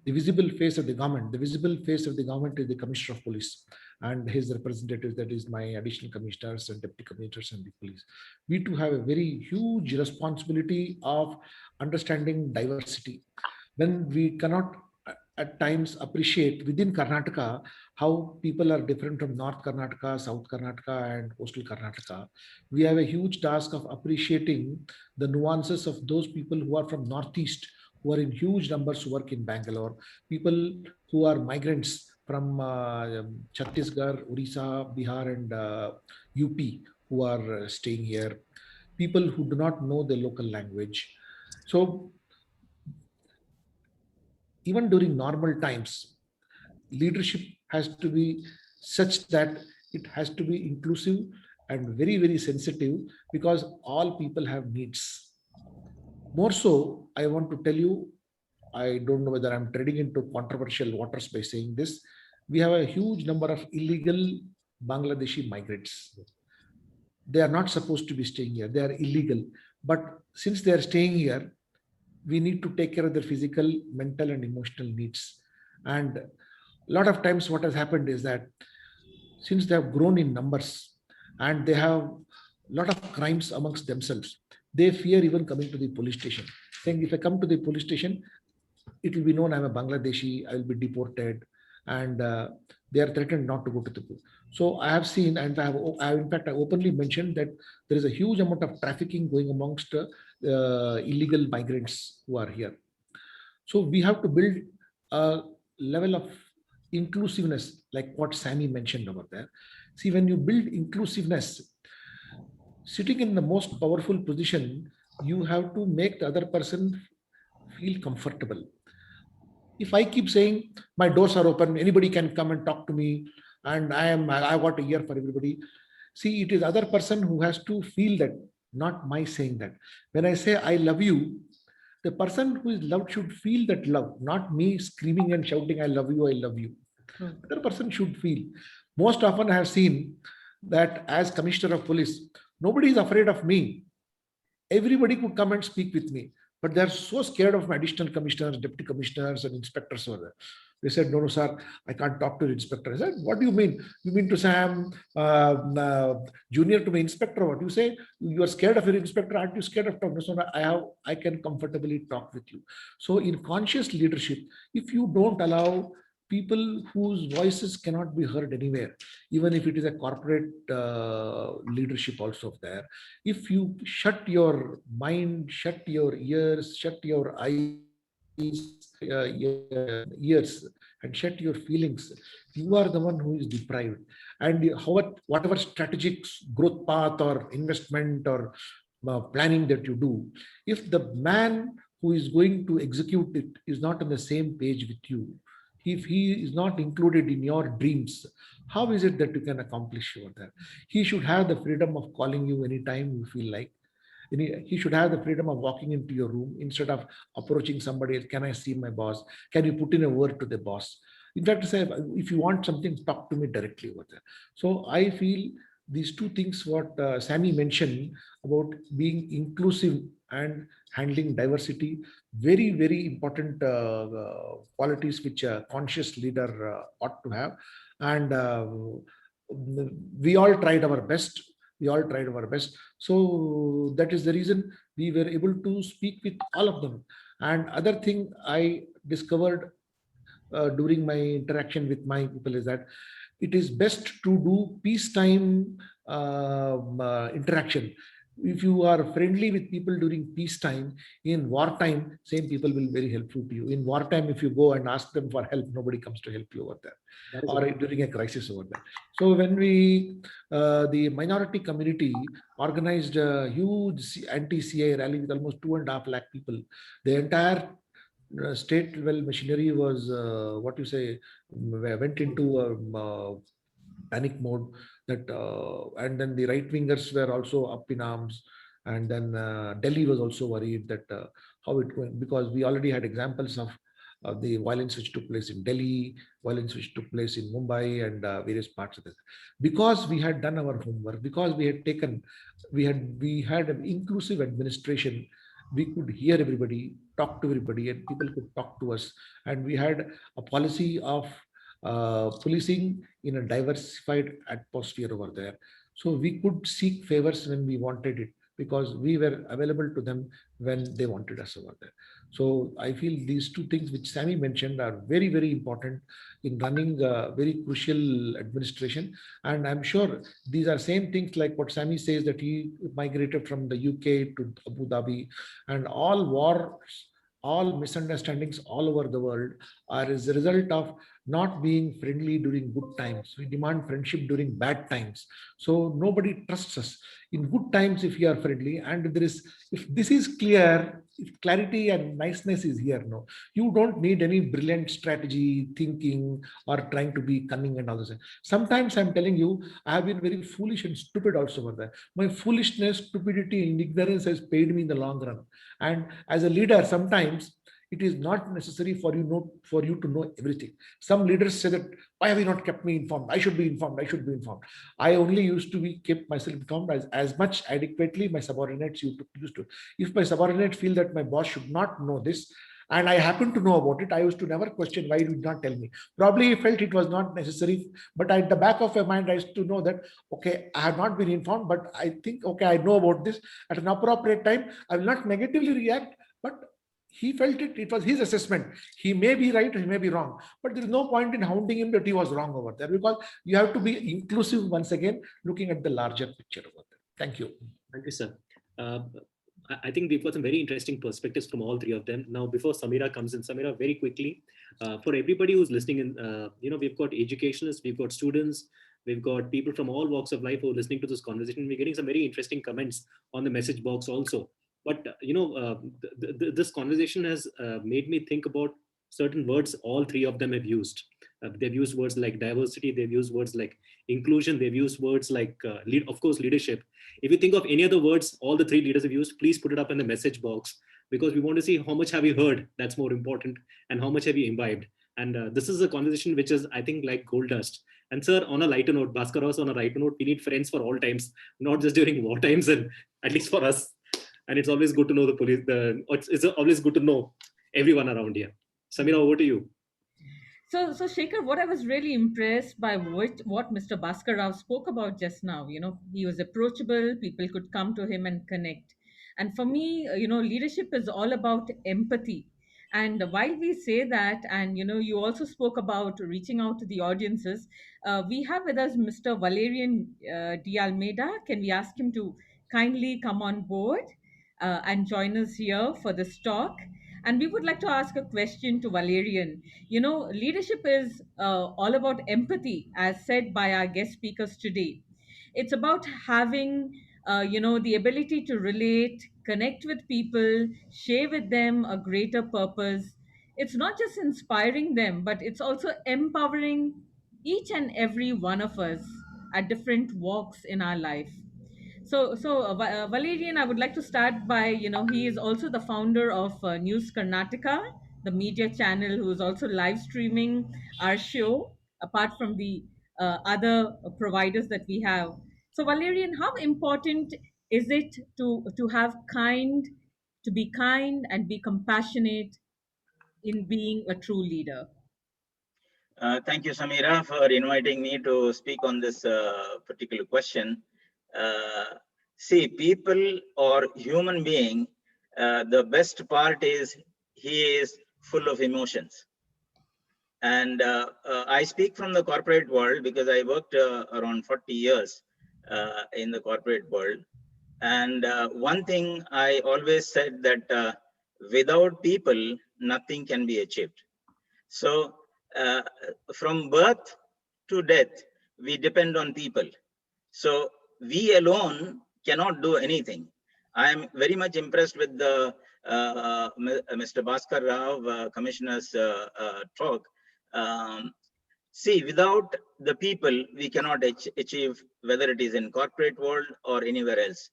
visible face of the government, is the Commissioner of Police and his representatives, that is my additional commissioners and deputy commissioners and the police. We too have a very huge responsibility of understanding diversity. When we cannot at times appreciate within Karnataka how people are different from North Karnataka, South Karnataka, and coastal Karnataka, we have a huge task of appreciating the nuances of those people who are from Northeast, who are in huge numbers who work in Bangalore, people who are migrants from Chhattisgarh, Orissa, Bihar, and UP who are staying here, people who do not know the local language. So even during normal times, leadership has to be such that it has to be inclusive and very, very sensitive, because all people have needs. More so, I want to tell you, I don't know whether I'm treading into controversial waters by saying this. We have a huge number of illegal Bangladeshi migrants. They are not supposed to be staying here. They are illegal. But since they are staying here, we need to take care of their physical, mental, and emotional needs. And a lot of times what has happened is that since they have grown in numbers and they have a lot of crimes amongst themselves, they fear even coming to the police station, saying, if I come to the police station, it will be known I'm a Bangladeshi, I will be deported, and they are threatened not to go to the police. So I have seen, and I have in fact, I openly mentioned that there is a huge amount of trafficking going amongst illegal migrants who are here. So we have to build a level of inclusiveness, like what Sami mentioned over there. See, when you build inclusiveness, sitting in the most powerful position, you have to make the other person feel comfortable. If I keep saying my doors are open, anybody can come and talk to me, and I got a ear for everybody. See, it is other person who has to feel that, not my saying that. When I say I love you, the person who is loved should feel that love, not me screaming and shouting, I love you, I love you. The other person should feel. Most often I have seen that as Commissioner of Police, nobody is afraid of me. Everybody could come and speak with me, but they're so scared of my additional commissioners, deputy commissioners, and inspectors over there. They said, no, sir, I can't talk to the inspector. I said, what do you mean? You mean to say I'm junior to my inspector? What you say? You are scared of your inspector? Aren't you scared of talking? So I can comfortably talk with you. So in conscious leadership, if you don't allow people whose voices cannot be heard anywhere, even if it is a corporate leadership also there, if you shut your mind, shut your ears, shut your eyes, ears, and shut your feelings, you are the one who is deprived. And whatever strategic growth path or investment or planning that you do, if the man who is going to execute it is not on the same page with you, if he is not included in your dreams, how is it that you can accomplish over there? He should have the freedom of calling you anytime you feel like. He should have the freedom of walking into your room instead of approaching somebody else. Can I see my boss? Can you put in a word to the boss? In fact, say, if you want something, talk to me directly over there. So I feel these two things, what Sammy mentioned about being inclusive and handling diversity, very, very important qualities which a conscious leader ought to have. And we all tried our best. We all tried our best. So that is the reason we were able to speak with all of them. And other thing I discovered during my interaction with my people is that it is best to do peacetime interaction. If you are friendly with people during peacetime, in wartime, same people will be very helpful to you. In wartime, if you go and ask them for help, nobody comes to help you over there, or during a crisis over there. So when the minority community organized a huge anti-CI rally with almost 2.5 lakh people, the entire state level machinery was what you say went into panic mode, that and then the right wingers were also up in arms, and then Delhi was also worried that how it going, because we already had examples of the violence which took place in Delhi, violence which took place in Mumbai and various parts of it. Because we had done our homework, because we had taken, we had an inclusive administration, we could hear everybody, talk to everybody, and people could talk to us. And we had a policy of policing in a diversified atmosphere over there. So we could seek favors when we wanted it, because we were available to them when they wanted us over there. So I feel these two things which Sammy mentioned are very, very important in running a very crucial administration. And I'm sure these are same things like what Sammy says, that he migrated from the UK to Abu Dhabi, and all wars, all misunderstandings all over the world are as a result of not being friendly during good times. We demand friendship during bad times. So nobody trusts us. In good times, if you are friendly, and if this is clear, if clarity and niceness is here, no, you don't need any brilliant strategy, thinking, or trying to be cunning and all this. Sometimes I'm telling you, I have been very foolish and stupid also over there. My foolishness, stupidity, and ignorance has paid me in the long run. And as a leader, sometimes it is not necessary for you to know everything. Some leaders say that, why have you not kept me informed? I should be informed. I should be informed. I only used to be kept myself informed as much adequately my subordinates used to. If my subordinates feel that my boss should not know this, and I happen to know about it, I used to never question why you did not tell me. Probably he felt it was not necessary, but at the back of my mind, I used to know that, okay, I have not been informed, but I think, okay, I know about this. At an appropriate time, I will not negatively react, but he felt it was his assessment. He may be right, he may be wrong, but there is no point in hounding him that he was wrong over there, because you have to be inclusive once again, looking at the larger picture over there. Thank you. Thank you, sir. I think we've got some very interesting perspectives from all three of them. Now, before Samira comes in, Samira, very quickly, for everybody who's listening in, we've got educationalists, we've got students, we've got people from all walks of life who are listening to this conversation. We're getting some very interesting comments on the message box also. But this conversation has made me think about certain words all three of them have used. They've used words like diversity, they've used words like inclusion, they've used words like, of course, leadership. If you think of any other words all the three leaders have used, please put it up in the message box, because we want to see how much have you heard, that's more important, and how much have you imbibed. And this is a conversation which is, I think, like gold dust. And sir, on a lighter note, Bhaskar, also on a lighter note, we need friends for all times, not just during war times, and at least for us. And it's always good to know the police. It's always good to know everyone around here. Samira, over to you. So Shekhar, what I was really impressed by what Mr. Bhaskar Rao spoke about just now, he was approachable, people could come to him and connect. And for me, leadership is all about empathy. And while we say that, and you also spoke about reaching out to the audiences, we have with us Mr. Valerian D. Almeida. Can we ask him to kindly come on board and join us here for this talk? And we would like to ask a question to Valerian. Leadership is all about empathy, as said by our guest speakers today. It's about having, the ability to relate, connect with people, share with them a greater purpose. it's not just inspiring them, but it's also empowering each and every one of us at different walks in our life. Valerian, I would like to start by, he is also the founder of News Karnataka, the media channel, who is also live streaming our show, apart from the other providers that we have. So, Valerian, how important is it to have to be kind and be compassionate in being a true leader? Thank you, Samira, for inviting me to speak on this particular question. Uh, See, people or human being, the best part is he is full of emotions. And I speak from the corporate world because I worked around 40 years in the corporate world. And one thing I always said that without people, nothing can be achieved. So uh, from birth to death, we depend on people. So we alone cannot do anything. I am very much impressed with the Mr. Bhaskar Rao, Commissioner's talk. See, without the people, we cannot achieve, whether it is in corporate world or anywhere else.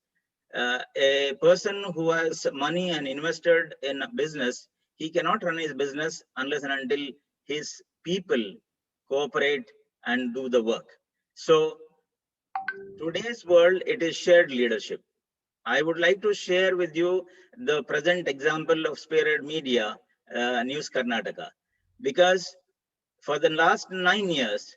A person who has money and invested in a business, he cannot run his business unless and until his people cooperate and do the work. So today's world, it is shared leadership. I would like to share with you the present example of Spirit Media, News Karnataka, because for the last 9 years,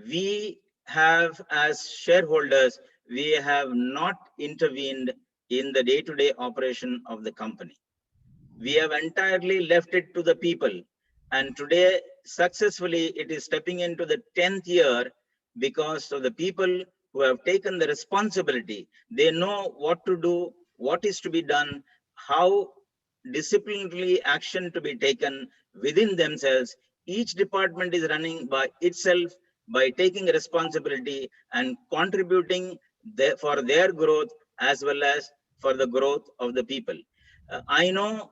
we have, as shareholders, we have not intervened in the day-to-day operation of the company. We have entirely left it to the people. And today, successfully, it is stepping into the 10th year because of the people who have taken the responsibility. They know what to do, what is to be done, how disciplinary action to be taken within themselves. Each department is running by itself by taking responsibility and contributing for their growth as well as for the growth of the people. I know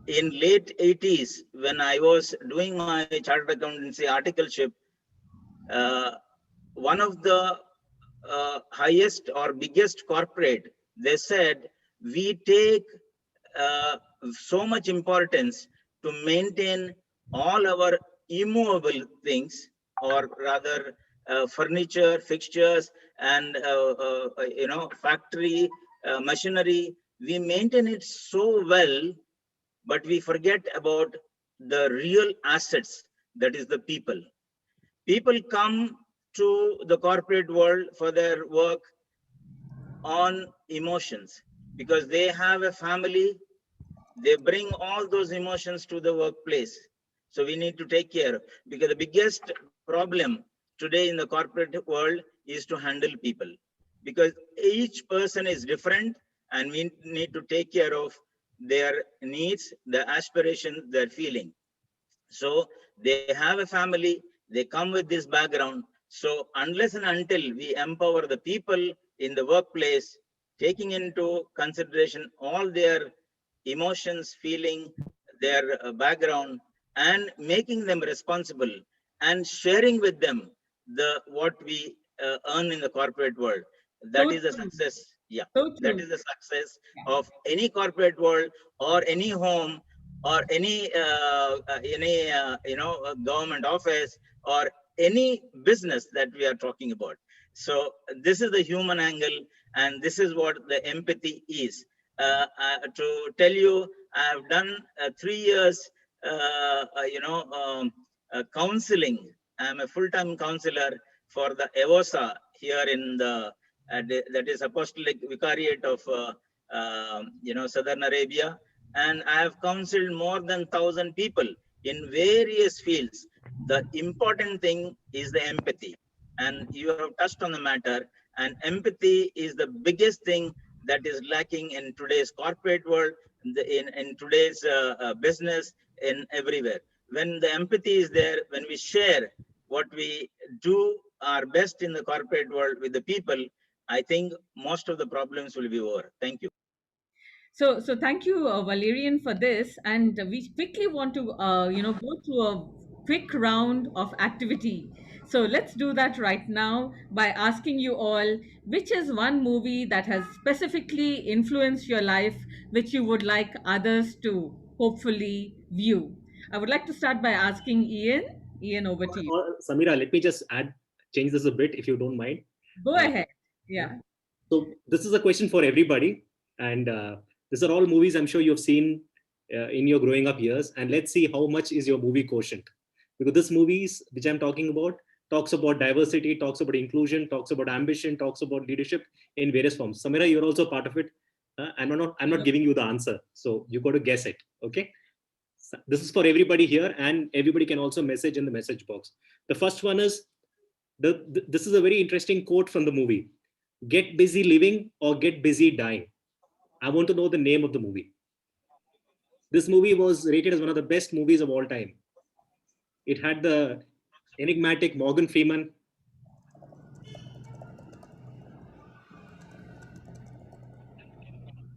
in late 80s, when I was doing my chartered accountancy articleship, one of the highest or biggest corporate, they said, we take uh, so much importance to maintain all our immovable things, or rather furniture, fixtures, and factory machinery. We maintain it so well, but we forget about the real assets, that is the people. People come to the corporate world for their work on emotions because they have a family. They bring all those emotions to the workplace. So we need to take care, because the biggest problem today in the corporate world is to handle people, because each person is different and we need to take care of their needs, their aspirations, their feeling. So they have a family, they come with this background. So unless and until we empower the people in the workplace, taking into consideration all their emotions, feeling, their background, and making them responsible and sharing with them what we earn in the corporate world, that So is the true. success. Yeah, So that true. is the success Yeah. of any corporate world or any home or any government office or any business that we are talking about. So this is the human angle, and this is what the empathy is. To tell you, I have done 3 years, counseling. I am a full-time counselor for the EVOSA here in that is Apostolic Vicariate of Southern Arabia, and I have counseled more than 1,000 people in various fields. The important thing is the empathy, and you have touched on the matter. And empathy is the biggest thing that is lacking in today's corporate world, in today's business, in everywhere. When the empathy is there, when we share what we do our best in the corporate world with the people, I think most of the problems will be over. Thank you. So thank you, Valerian, for this. And we quickly want to, go through a quick round of activity. So let's do that right now by asking you all, which is one movie that has specifically influenced your life, which you would like others to hopefully view? I would like to start by asking Ian. Ian, over to you. Samira, let me just change this a bit if you don't mind. Go ahead. Yeah. So this is a question for everybody, and these are all movies I'm sure you've seen in your growing up years. And let's see how much is your movie quotient, because this movies which I'm talking about talks about diversity, talks about inclusion, talks about ambition, talks about leadership in various forms. Samira, you're also part of it. I'm not giving you the answer, so you got to guess it. Okay. So this is for everybody here, and everybody can also message in the message box. The first one is this is a very interesting quote from the movie. Get busy living or get busy dying. I want to know the name of the movie. This movie was rated as one of the best movies of all time. It had the enigmatic Morgan Freeman.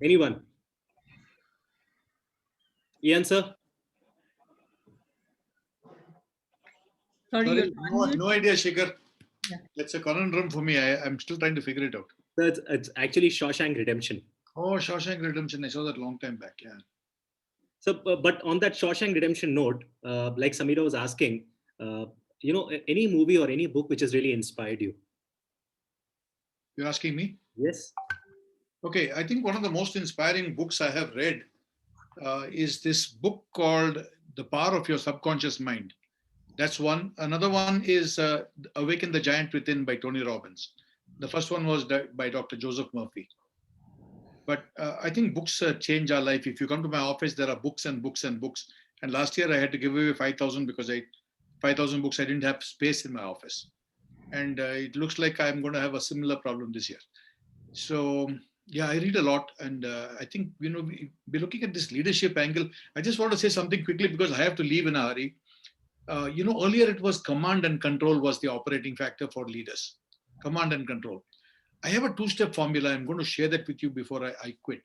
Anyone? Ian, sir? Sorry, no idea, Shikhar. Yeah. That's a conundrum for me. I'm still trying to figure it out. It's actually Shawshank Redemption. Oh, Shawshank Redemption. I saw that long time back. Yeah. So, but on that Shawshank Redemption note, like Samira was asking, any movie or any book which has really inspired you? You're asking me? Yes. Okay, I think one of the most inspiring books I have read is this book called The Power of Your Subconscious Mind. That's one. Another one is Awaken the Giant Within by Tony Robbins. The first one was by Dr. Joseph Murphy. But I think books change our life. If you come to my office, there are books and books and books. And last year I had to give away 5,000 because 5,000 books, I didn't have space in my office. And it looks like I'm going to have a similar problem this year. So yeah, I read a lot. And I think, we're looking at this leadership angle. I just want to say something quickly because I have to leave in a hurry. Earlier it was command and control was the operating factor for leaders. Command and control. I have a two-step formula. I'm going to share that with you before I quit.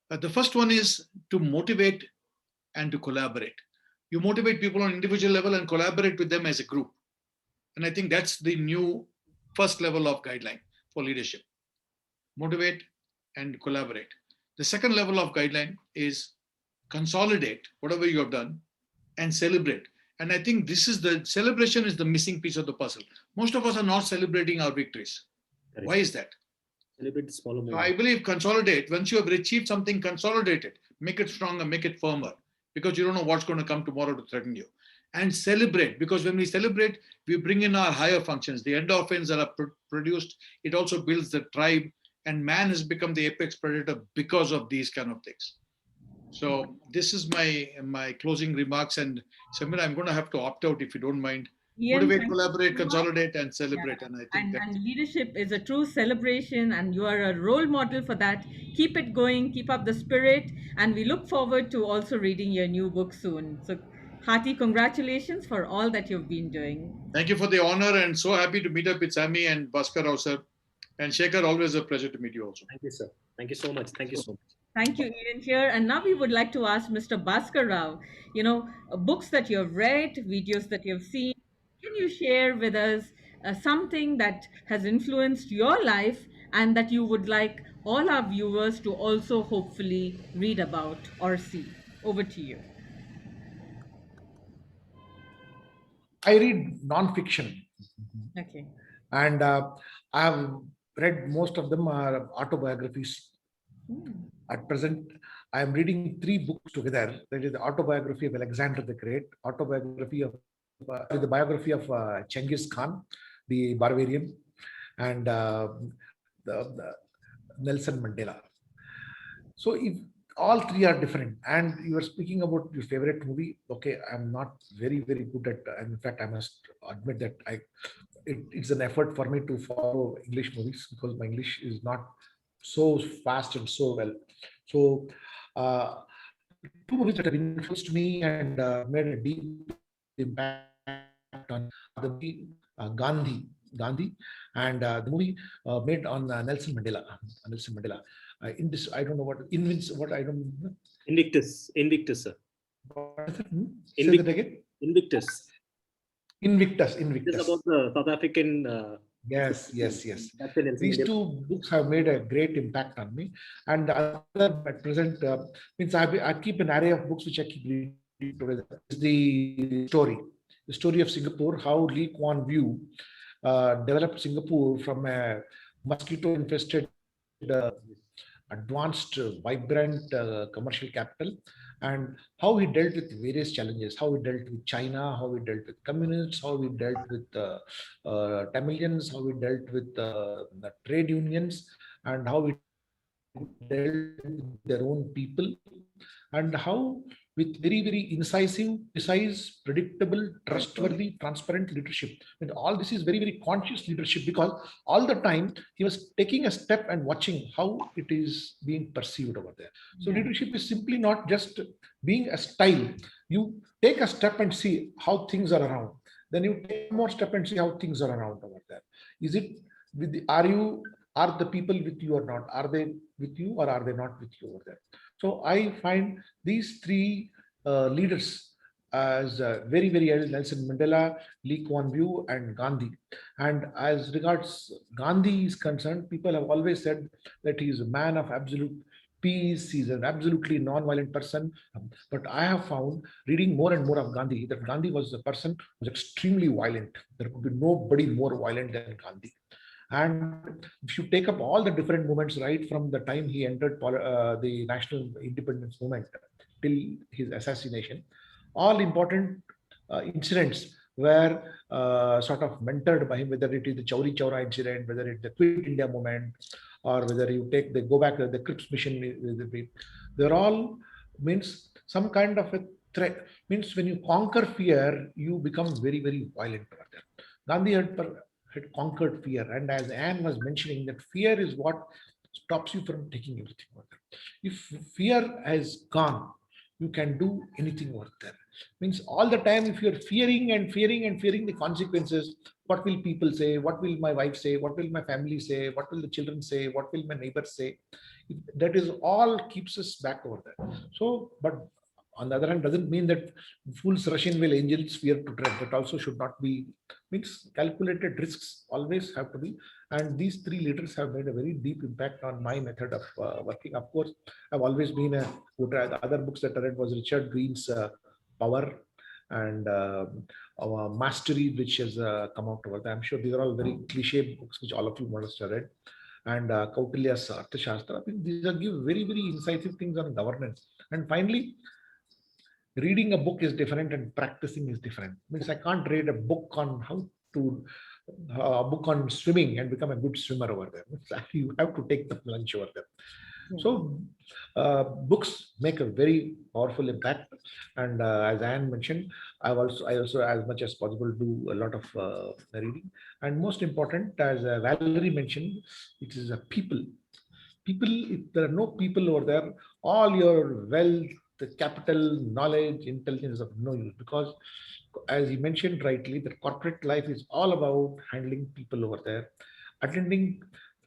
The first one is to motivate and to collaborate. You motivate people on individual level and collaborate with them as a group. And I think that's the new first level of guideline for leadership. Motivate and collaborate. The second level of guideline is consolidate whatever you have done and celebrate. And I think the celebration is the missing piece of the puzzle. Most of us are not celebrating our victories. Correct. Why is that? Celebrate smaller moments. So I believe consolidate. Once you have achieved something, consolidate it. Make it stronger, make it firmer. Because you don't know what's going to come tomorrow to threaten you. And celebrate. Because when we celebrate, we bring in our higher functions. The endorphins that are produced. It also builds the tribe. And man has become the apex predator because of these kind of things. So this is my closing remarks. And Samira, I'm going to have to opt out if you don't mind. Ian, motivate, collaborate, consolidate, and celebrate. Yeah. And I think and leadership is a true celebration, and you are a role model for that. Keep it going, keep up the spirit, and we look forward to also reading your new book soon. So hearty congratulations for all that you've been doing. Thank you for the honor, and so happy to meet up with Sammy and Bhaskar Rao, sir. And Shekhar, always a pleasure to meet you also. Thank you, sir. Thank you so much. Thank you so much. Thank you, Ian, here. And now we would like to ask Mr. Bhaskar Rao, books that you have read, videos that you have seen. Can you share with us something that has influenced your life and that you would like all our viewers to also hopefully read about or see? Over to you. I read non-fiction. Okay. And I have read most of them are autobiographies. At present, I am reading 3 books together. That is the autobiography of Alexander the Great, autobiography of the biography of Genghis Khan, the Barbarian, and the Nelson Mandela. So if all 3 are different, and you are speaking about your favorite movie, okay, I'm not very, very good at, and in fact, I must admit that it's an effort for me to follow English movies because my English is not so fast and so well. So 2 movies that have influenced me and made a deep impact on the movie Gandhi, Gandhi, and the movie made on Nelson Mandela. Nelson Mandela. In this, I don't know what what I don't know. Invictus, sir. What is it? Say that again. Invictus. Invictus. It is about the South African. Yes. That's an These two books have made a great impact on me. And the other at present means I keep an array of books which I keep reading together. Is the story of Singapore, how Lee Kuan Yew developed Singapore from a mosquito-infested, advanced, vibrant commercial capital, and how he dealt with various challenges, how he dealt with China, how he dealt with communists, how he dealt with Tamilians, how he dealt with the trade unions, and how he dealt with their own people, and how with very, very incisive, precise, predictable, trustworthy, transparent leadership. And all this is very, very conscious leadership, because all the time he was taking a step and watching how it is being perceived over there. So leadership is simply not just being a style. You take a step and see how things are around. Then you take more step and see how things are around over there. Is it with the, are the people with you or not? Are they with you or are they not with you over there? So I find these three leaders as very, very early: Nelson Mandela, Lee Kuan Yew, and Gandhi. And as regards Gandhi is concerned, people have always said that he is a man of absolute peace. He's an absolutely non-violent person. But I have found, reading more and more of Gandhi, that Gandhi was a person who was extremely violent. There could be nobody more violent than Gandhi. And if you take up all the different movements, right from the time he entered the national independence movement till his assassination, all important incidents were sort of mentored by him, whether it is the Chauri Chaura incident, whether it's the Quit India movement, or whether you take the go back to the Crips mission. They're all means some kind of a threat. Means when you conquer fear, you become very, very violent. Gandhi had conquered fear, and as Anne was mentioning, that fear is what stops you from taking everything over there. If fear has gone, you can do anything over there. Means all the time, if you're fearing the consequences, what will people say? What will my wife say? What will my family say? What will the children say? What will my neighbors say? That is all keeps us back over there. So, but on the other hand, doesn't mean that fools rush in while angels fear to tread. That also should not be. Means calculated risks always have to be. And these three leaders have made a very deep impact on my method of working. Of course, I've always been the other books that I read was Richard Green's Power and Mastery, which has come out over there. I'm sure these are all very cliche books which all of you must have read. And Kautilya's Arthashastra. I think these are give very, very incisive things on governance. And finally, reading a book is different and practicing is different. Means I can't read a book on how to a book on swimming and become a good swimmer over there. You have to take the plunge over there. So books make a very powerful impact. And as Anne mentioned, I also as much as possible do a lot of reading. And most important, as Valerie mentioned, it is a people. If there are no people over there, all your wealth, the capital, knowledge, intelligence is of no use, because as you mentioned rightly, the corporate life is all about handling people over there,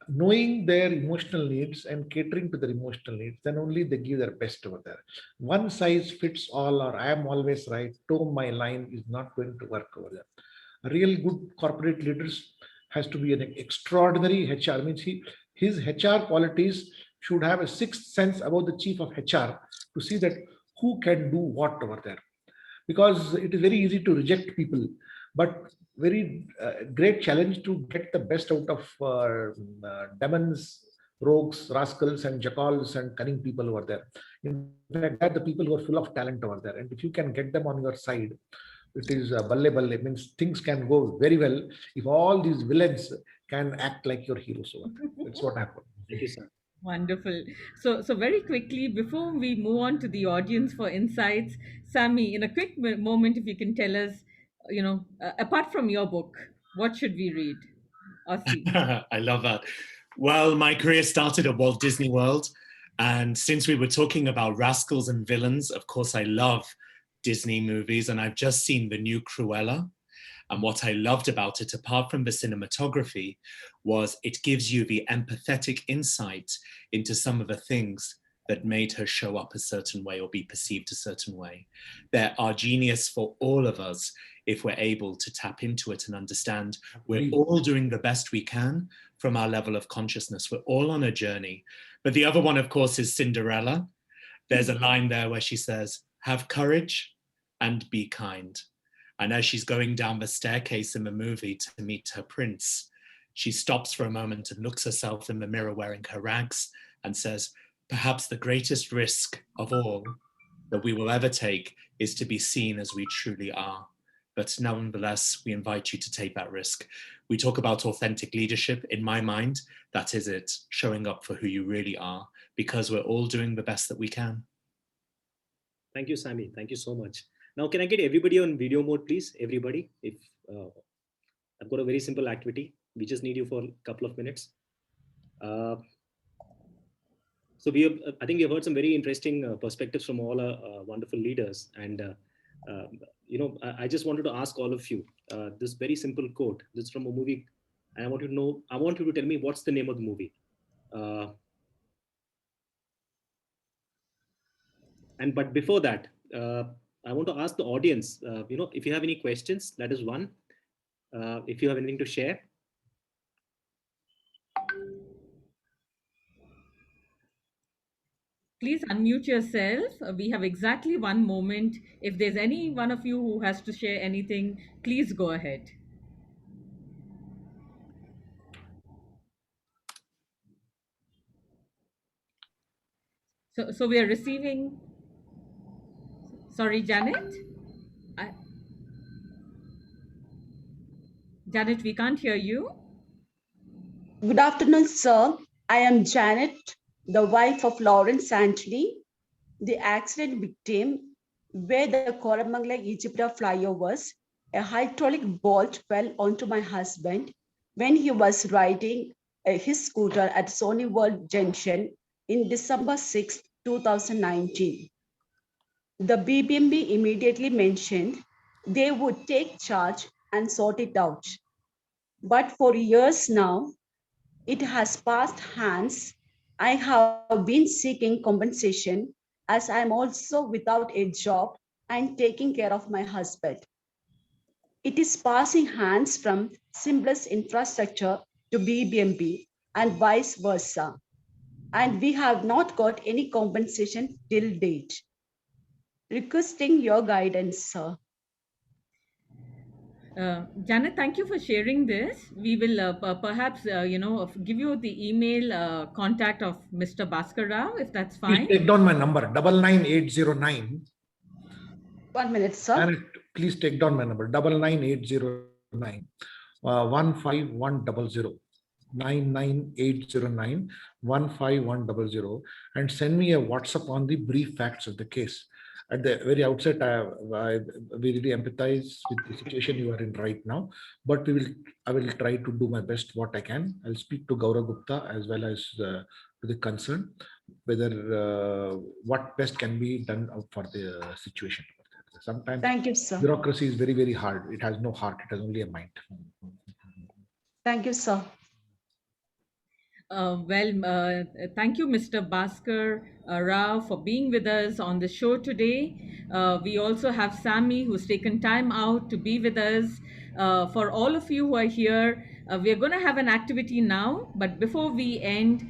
knowing their emotional needs and catering to their emotional needs. Then only they give their best over there. One size fits all, or I am always right, toe my line is not going to work over there. Real good corporate leaders has to be an extraordinary HR. Means his HR qualities should have a sixth sense about the chief of HR to see that who can do what over there. Because it is very easy to reject people, but very great challenge to get the best out of demons, rogues, rascals, and jackals and cunning people over there. In fact, they're the people who are full of talent over there. And if you can get them on your side, it is balle balle. Means things can go very well if all these villains can act like your heroes over there. That's what happened. Thank you, sir. Wonderful. So very quickly, before we move on to the audience for insights, Sammy, in a quick moment, if you can tell us, apart from your book, what should we read or see? I love that. Well, my career started at Walt Disney World. And since we were talking about rascals and villains, of course, I love Disney movies. And I've just seen the new Cruella. And what I loved about it, apart from the cinematography, was it gives you the empathetic insight into some of the things that made her show up a certain way or be perceived a certain way. There are genius for all of us if we're able to tap into it and understand we're all doing the best we can from our level of consciousness. We're all on a journey. But the other one, of course, is Cinderella. There's a line there where she says, "Have courage and be kind." And as she's going down the staircase in the movie to meet her prince, she stops for a moment and looks herself in the mirror wearing her rags and says, "Perhaps the greatest risk of all that we will ever take is to be seen as we truly are. But nonetheless, we invite you to take that risk." We talk about authentic leadership. In my mind, that is it, showing up for who you really are, because we're all doing the best that we can. Thank you, Sammy. Thank you so much. Now, can I get everybody on video mode, please? Everybody, if I've got a very simple activity. We just need you for a couple of minutes. So I think we have heard some very interesting perspectives from all our wonderful leaders. And, I just wanted to ask all of you this very simple quote. This is from a movie. And I want you to tell me what's the name of the movie. But before that, I want to ask the audience, if you have any questions, that is one. If you have anything to share. Please unmute yourself. We have exactly 1 moment. If there's any one of you who has to share anything, please go ahead. So we are receiving. Sorry, Janet. Janet, we can't hear you. Good afternoon, sir. I am Janet, the wife of Lawrence Anthony, the accident victim where the Koramangala Egypta flyovers. A hydraulic bolt fell onto my husband when he was riding his scooter at Sony World Junction in December 6, 2019. The BBMB immediately mentioned they would take charge and sort it out. But for years now, it has passed hands. I have been seeking compensation as I am also without a job and taking care of my husband. It is passing hands from Simplest Infrastructure to BBMB and vice versa. And we have not got any compensation till date. Requesting your guidance, sir. Janet, thank you for sharing this. We will perhaps, give you the email contact of Mr. Bhaskar Rao, if that's fine. Please take down my number, 99809. 1 minute, sir. Janet, please take down my number, 99809 15100. 99809 15100, and send me a WhatsApp on the brief facts of the case. At the very outset, we really empathize with the situation you are in right now, but I will try to do my best what I can. I'll speak to Gaurav Gupta as well as to the concern, whether what best can be done for the situation. Sometimes Thank you, sir. Bureaucracy is very, very hard. It has no heart. It has only a mind. Thank you, sir. Thank you, Mr. Bhaskar Rao, for being with us on the show today. We also have Sammy, who's taken time out to be with us. For all of you who are here, we're going to have an activity now. But before we end,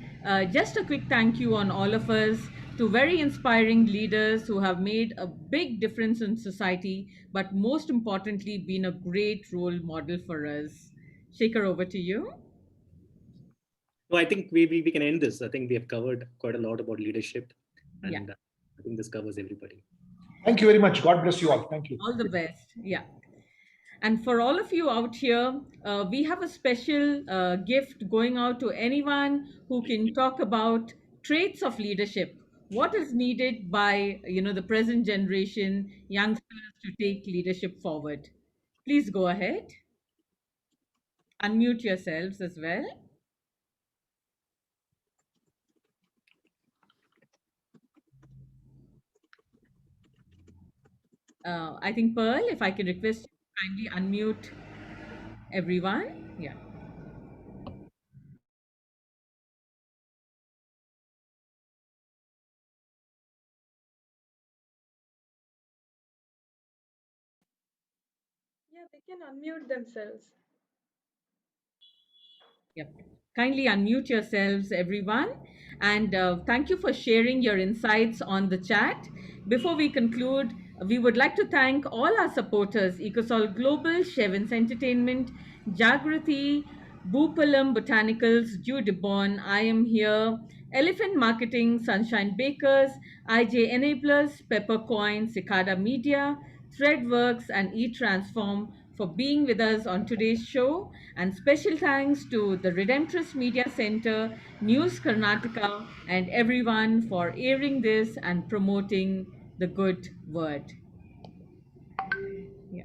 just a quick thank you on all of us to very inspiring leaders who have made a big difference in society, but most importantly, been a great role model for us. Shekhar, over to you. No, I think we can end this. I think we have covered quite a lot about leadership, and Yeah. I think this covers everybody. Thank you very much. God bless you all. Thank you. All the best. Yeah. And for all of you out here, we have a special gift going out to anyone who can talk about traits of leadership. What is needed by the present generation youngsters to take leadership forward? Please go ahead. Unmute yourselves as well. I think Pearl, if I can request you to kindly unmute everyone. Yeah. Yeah, they can unmute themselves. Yep. Kindly unmute yourselves, everyone. And thank you for sharing your insights on the chat. Before we conclude, we would like to thank all our supporters Ecosol Global, Shevins Entertainment, Jagrati, Boopalam Botanicals, Dew Debon, I Am Here, Elephant Marketing, Sunshine Bakers, IJ Enablers, Peppercoin, Cicada Media, Threadworks, and eTransform for being with us on today's show. And special thanks to the Redemptress Media Center, News Karnataka, and everyone for airing this and promoting the good word. Yeah.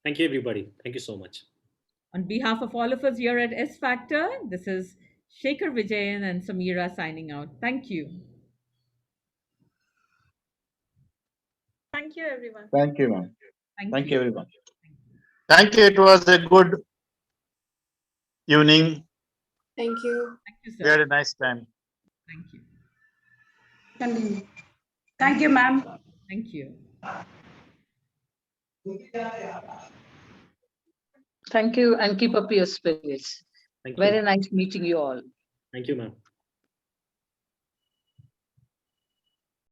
Thank you, everybody. Thank you so much. On behalf of all of us here at SFactor, this is Shekhar Vijayan and Samira signing out. Thank you. Thank you, everyone. Thank you, ma'am. Thank Thank you. you, everyone. Thank you. It was a good evening. Thank you. Thank you, We had sir. a nice time. Thank you. Continue. Thank you, ma'am. Thank you. Thank you and keep up your spirits. Thank Very you. nice meeting you all. Thank you, ma'am.